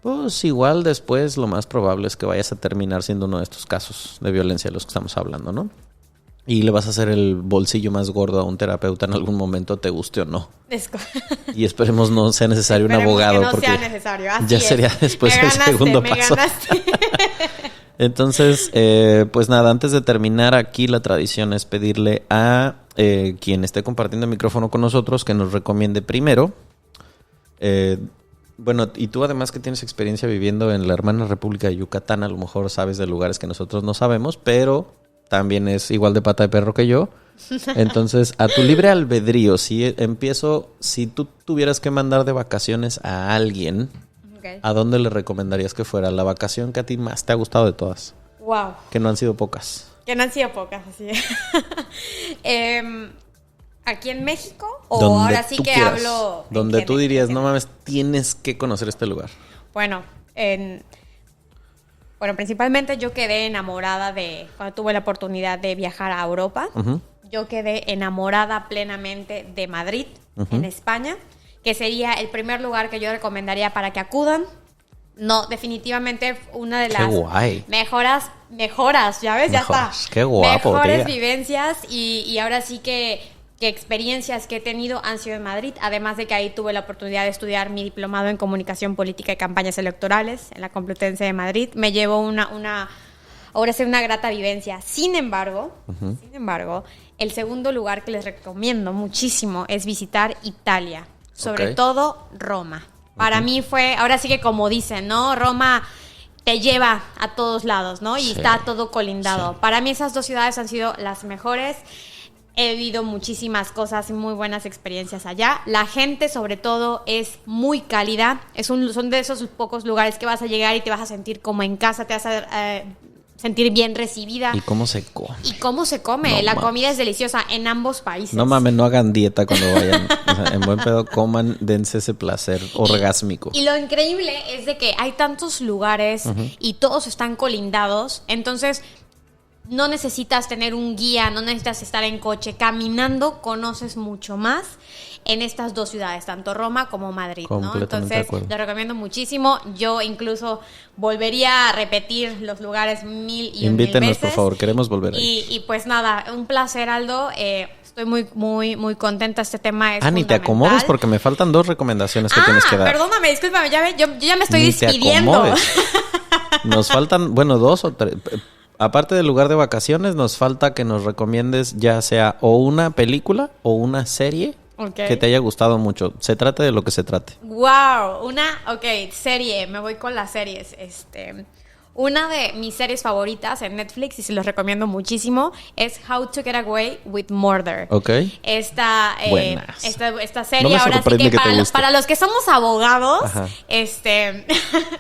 pues igual después lo más probable es que vayas a terminar siendo uno de estos casos de violencia de los que estamos hablando, ¿no? y le vas a hacer el bolsillo más gordo a un terapeuta en algún momento, te guste o no. Y esperemos no sea necesario un abogado. Que no porque sea necesario. Así ya es. sería después el segundo paso. Entonces, pues nada, antes de terminar aquí, la tradición es pedirle a quien esté compartiendo el micrófono con nosotros que nos recomiende primero. Bueno, y tú además que tienes experiencia viviendo en la hermana República de Yucatán, a lo mejor sabes de lugares que nosotros no sabemos, pero también es igual de pata de perro que yo. Entonces, a tu libre albedrío, si tú tuvieras que mandar de vacaciones a alguien, okay, ¿a dónde le recomendarías que fuera la vacación que a ti más te ha gustado de todas? Wow. Que no han sido pocas. Que no han sido pocas, así es. ¿Aquí en México? ¿O donde ahora sí que quieras, hablo? Donde tú dirías, no mames, tienes que conocer este lugar. Bueno, principalmente yo quedé enamorada cuando tuve la oportunidad de viajar a Europa. Uh-huh. Yo quedé enamorada plenamente de Madrid, uh-huh, en España, que sería el primer lugar que yo recomendaría para que acudan. No, definitivamente una de las mejoras, ¿ya ves? Ya está. Qué guapo, mejores vivencias y ahora sí que experiencias que he tenido han sido en Madrid, además de que ahí tuve la oportunidad de estudiar mi diplomado en Comunicación Política y Campañas Electorales en la Complutense de Madrid. Me llevó ahora sí una grata vivencia. Sin embargo, el segundo lugar que les recomiendo muchísimo es visitar Italia, sobre todo Roma. Para mí fue, ahora sí que como dicen, ¿no? Roma te lleva a todos lados, ¿no? Y está todo colindado. Sí. Para mí esas dos ciudades han sido las mejores. He vivido muchísimas cosas y muy buenas experiencias allá. La gente, sobre todo, es muy cálida. Son de esos pocos lugares que vas a llegar y te vas a sentir como en casa, te vas a sentir bien recibida. ¿Y cómo se come? No, la comida es deliciosa en ambos países. No mames, no hagan dieta cuando vayan. O sea, en buen pedo, coman, dense ese placer orgásmico. Y lo increíble es de que hay tantos lugares, uh-huh, y todos están colindados. Entonces, no necesitas tener un guía, no necesitas estar en coche. Caminando conoces mucho más en estas dos ciudades, tanto Roma como Madrid, ¿no? Entonces, lo recomiendo muchísimo. Yo incluso volvería a repetir los lugares mil veces. Invítenos, por favor, queremos volver ahí. Y pues nada, un placer, Aldo. Estoy muy contenta. Este tema es ni te acomodes porque me faltan 2 recomendaciones que tienes que dar. Perdóname, discúlpame, yo ya me estoy despidiendo. Nos faltan, 2 o 3... Aparte del lugar de vacaciones, nos falta que nos recomiendes ya sea o una película o una serie, okay, que te haya gustado mucho. Se trate de lo que se trate. Wow, serie. Me voy con las series. Una de mis series favoritas en Netflix, y se los recomiendo muchísimo, es How to Get Away with Murder. Ok. Esta serie, no ahora sí que para los que somos abogados,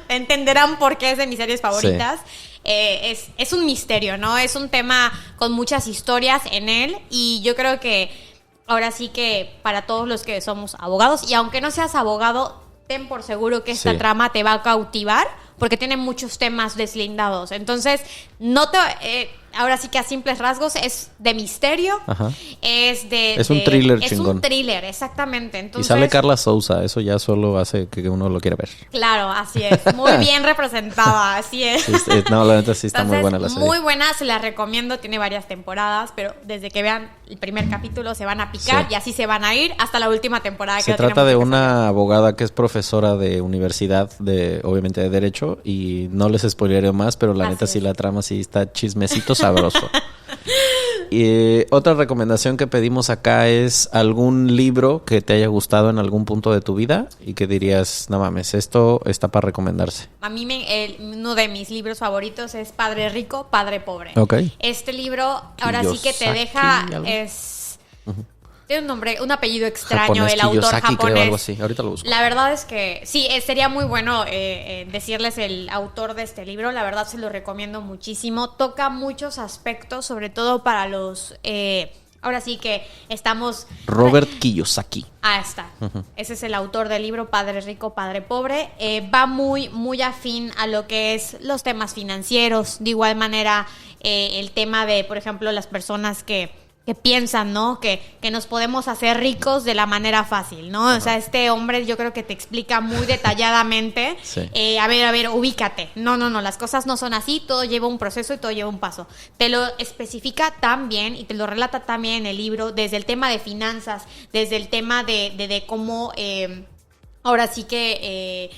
entenderán por qué es de mis series favoritas. Sí. Es un misterio, ¿no? Es un tema con muchas historias en él y yo creo que ahora sí que para todos los que somos abogados, y aunque no seas abogado, ten por seguro que esta trama te va a cautivar porque tiene muchos temas deslindados. Entonces, ahora sí que a simples rasgos es de misterio. Ajá. Es un thriller chingón. Es un thriller, exactamente. Entonces, y sale Carla Souza, eso ya solo hace que uno lo quiera ver. Claro, así es. Muy bien representada, así es. Sí, no, la neta sí está muy buena la serie. Muy buena, se la recomiendo, tiene varias temporadas, pero desde que vean el primer capítulo se van a picar y así se van a ir hasta la última temporada. Se trata de una abogada que es profesora de universidad, obviamente de Derecho, y no les spoileré más, pero la neta sí la trama sí está chismecito sabroso. Y otra recomendación que pedimos acá es algún libro que te haya gustado en algún punto de tu vida y que dirías, no mames, esto está para recomendarse. A mí uno de mis libros favoritos es Padre Rico, Padre Pobre. Okay. Este libro ahora sí que te deja... Tiene un nombre, un apellido extraño, japonés, el autor japonés. Creo, algo así. Ahorita lo busco. La verdad es que sí, sería muy bueno decirles el autor de este libro. La verdad se lo recomiendo muchísimo. Toca muchos aspectos, sobre todo para los... ahora sí que estamos... Robert Kiyosaki. Está. Uh-huh. Ese es el autor del libro Padre Rico, Padre Pobre. Va muy afín a lo que es los temas financieros. De igual manera, el tema de, por ejemplo, las personas que que piensan, ¿no? Que nos podemos hacer ricos de la manera fácil, ¿no? Ajá. O sea, este hombre yo creo que te explica muy detalladamente, sí. A ver, ubícate. No, las cosas no son así, todo lleva un proceso y todo lleva un paso. Te lo especifica tan bien y te lo relata tan bien en el libro, desde el tema de finanzas, desde el tema de cómo, ahora sí que...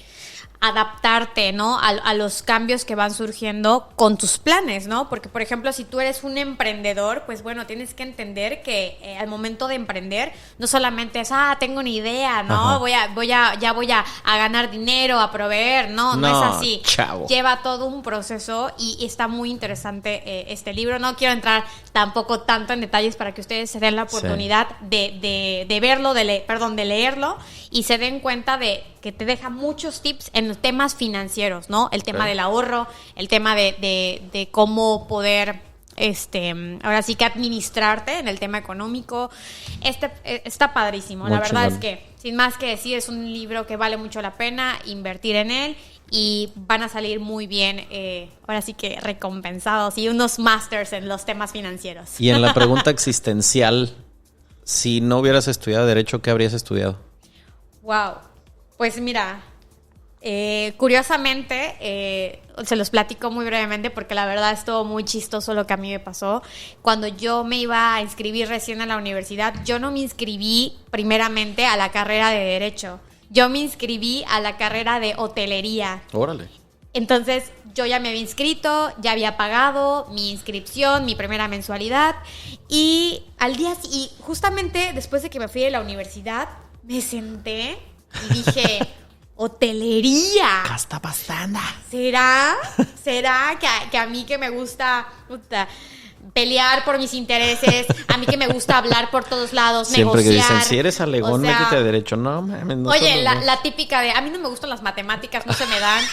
adaptarte, ¿no? A los cambios que van surgiendo con tus planes, ¿no? Porque, por ejemplo, si tú eres un emprendedor, pues bueno, tienes que entender que al momento de emprender no solamente es, tengo una idea, ¿no? Voy a ganar dinero, a proveer, no es así. Chavo. Lleva todo un proceso y está muy interesante este libro. No quiero entrar tampoco tanto en detalles para que ustedes se den la oportunidad de verlo, de leerlo y se den cuenta de que te deja muchos tips en los temas financieros, ¿no? El tema del ahorro, el tema de cómo poder, ahora sí que administrarte en el tema económico. Está padrísimo. Muy la verdad chingón. Es que, sin más que decir, es un libro que vale mucho la pena invertir en él y van a salir muy bien, ahora sí que recompensados y unos masters en los temas financieros. Y en la pregunta existencial, si no hubieras estudiado Derecho, ¿qué habrías estudiado? Wow. Pues mira, curiosamente, se los platico muy brevemente porque la verdad es todo muy chistoso lo que a mí me pasó. Cuando yo me iba a inscribir recién a la universidad, yo no me inscribí primeramente a la carrera de Derecho. Yo me inscribí a la carrera de Hotelería. Órale. Entonces, yo ya me había inscrito, ya había pagado mi inscripción, mi primera mensualidad. Y justamente después de que me fui de la universidad, me senté y dije, hotelería. ¿Qué está pasando? ¿Será que a mí que me gusta pelear por mis intereses, a mí que me gusta hablar por todos lados, siempre negociar? Que dicen, si eres alegón, métete a Derecho. No, mames, no. Oye, la típica de, a mí no me gustan las matemáticas, no se me dan.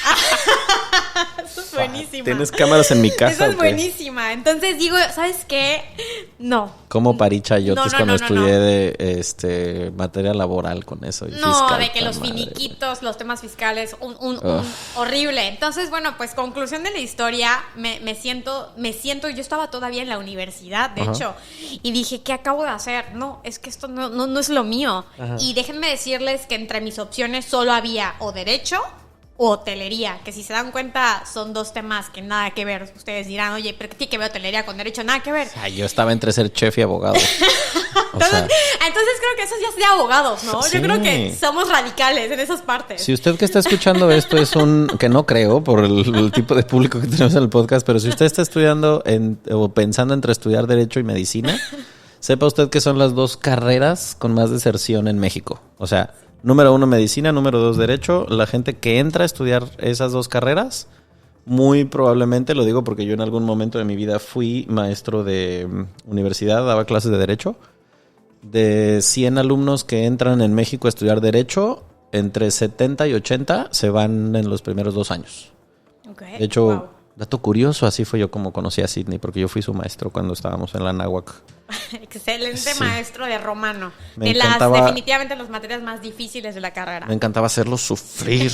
Eso es buenísima. ¿Tienes cámaras en mi casa? Eso es buenísima. Entonces digo, ¿sabes qué? No. ¿Cómo parí chayotes cuando estudié de materia laboral con eso? Y fiscal, de que los finiquitos, los temas fiscales, horrible. Entonces, bueno, pues conclusión de la historia, me siento, yo estaba todavía en la universidad, de hecho, y dije, ¿qué acabo de hacer? No, es que esto no es lo mío. Ajá. Y déjenme decirles que entre mis opciones solo había o Derecho o Hotelería, que si se dan cuenta son dos temas que nada que ver. Ustedes dirán, oye, ¿pero qué tiene que ver Hotelería con Derecho? Nada que ver. O sea, yo estaba entre ser chef y abogado. Entonces creo que eso ya es de abogados, ¿no? Sí. Yo creo que somos radicales en esas partes. Si usted que está escuchando esto es que no creo por el tipo de público que tenemos en el podcast, pero si usted está estudiando o pensando entre estudiar Derecho y Medicina, sepa usted que son las dos carreras con más deserción en México. O sea, número 1 Medicina, número 2 Derecho. La gente que entra a estudiar esas dos carreras, muy probablemente, lo digo porque yo en algún momento de mi vida fui maestro de universidad, daba clases de Derecho. De 100 alumnos que entran en México a estudiar Derecho, entre 70 y 80 se van en los primeros 2 años. Okay. De hecho, dato curioso, así fue yo como conocí a Sidney, porque yo fui su maestro cuando estábamos en la Náhuac. Excelente maestro de romano. Definitivamente las materias más difíciles de la carrera. Me encantaba hacerlo sufrir.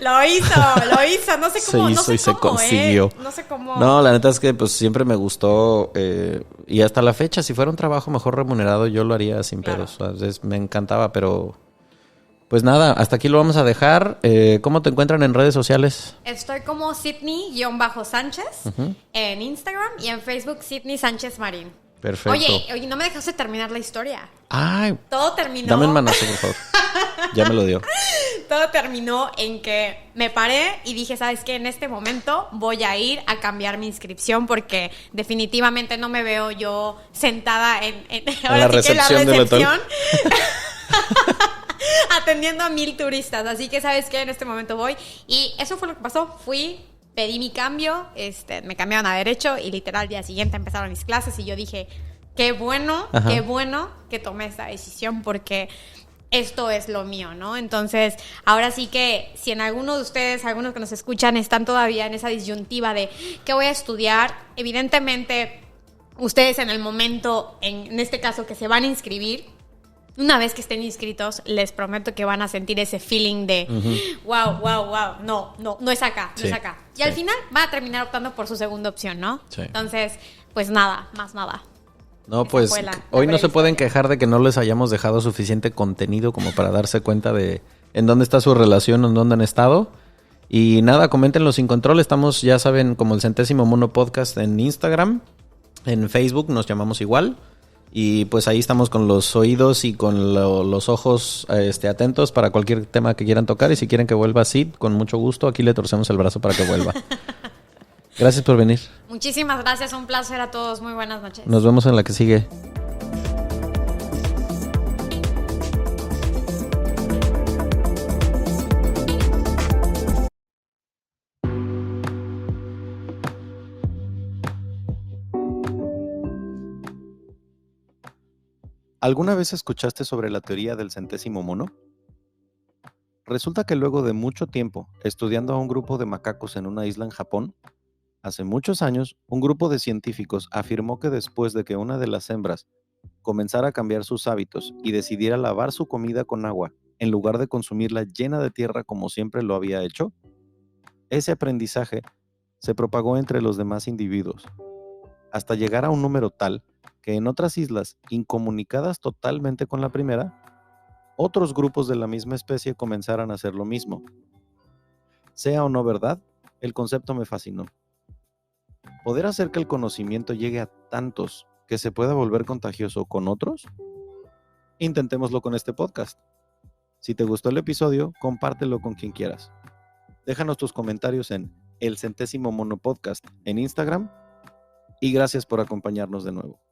Lo hizo. No sé cómo. Se consiguió. No sé cómo. No, la neta es que pues siempre me gustó y hasta la fecha, si fuera un trabajo mejor remunerado, yo lo haría sin pedos. Entonces, me encantaba, pero pues nada, hasta aquí lo vamos a dejar. ¿Cómo te encuentran en redes sociales? Estoy como Sidney-Sánchez en Instagram y en Facebook Sidney Sánchez Marín. Perfecto. Oye, no me dejaste terminar la historia. Ay. Todo terminó. Dame un manazo, por favor. Ya me lo dio. Todo terminó en que me paré y dije, ¿sabes qué? En este momento voy a ir a cambiar mi inscripción porque definitivamente no me veo yo sentada en la recepción del hotel. Atendiendo a 1000 turistas. Así que, ¿sabes qué? En este momento voy. Y eso fue lo que pasó. Pedí mi cambio, me cambiaron a Derecho y literal al día siguiente empezaron mis clases y yo dije, qué bueno que tomé esta decisión porque esto es lo mío, ¿no? Entonces, ahora sí que si en alguno de ustedes, algunos que nos escuchan, están todavía en esa disyuntiva de ¿qué voy a estudiar? Evidentemente, ustedes en el momento, en este caso, que se van a inscribir, una vez que estén inscritos, les prometo que van a sentir ese feeling de wow, no es acá, no es acá. Y al final van a terminar optando por su segunda opción, ¿no? Sí. Entonces, pues nada, más nada. No, Esa pues fue la hoy no breve se pueden historia. quejar de que no les hayamos dejado suficiente contenido como para darse cuenta de en dónde está su relación, en dónde han estado. Y nada, coméntenlo sin control. Estamos, ya saben, como el Centésimo Mono Podcast en Instagram, en Facebook nos llamamos igual. Y pues ahí estamos con los oídos y con los ojos atentos para cualquier tema que quieran tocar. Y si quieren que vuelva Sid, con mucho gusto, aquí le torcemos el brazo para que vuelva. Gracias por venir. Muchísimas gracias, un placer a todos. Muy buenas noches. Nos vemos en la que sigue. ¿Alguna vez escuchaste sobre la teoría del centésimo mono? Resulta que luego de mucho tiempo estudiando a un grupo de macacos en una isla en Japón, hace muchos años un grupo de científicos afirmó que después de que una de las hembras comenzara a cambiar sus hábitos y decidiera lavar su comida con agua en lugar de consumirla llena de tierra como siempre lo había hecho, ese aprendizaje se propagó entre los demás individuos, hasta llegar a un número tal que en otras islas, incomunicadas totalmente con la primera, otros grupos de la misma especie comenzaran a hacer lo mismo. Sea o no verdad, el concepto me fascinó. ¿Poder hacer que el conocimiento llegue a tantos que se pueda volver contagioso con otros? Intentémoslo con este podcast. Si te gustó el episodio, compártelo con quien quieras. Déjanos tus comentarios en El Centésimo Mono Podcast en Instagram y gracias por acompañarnos de nuevo.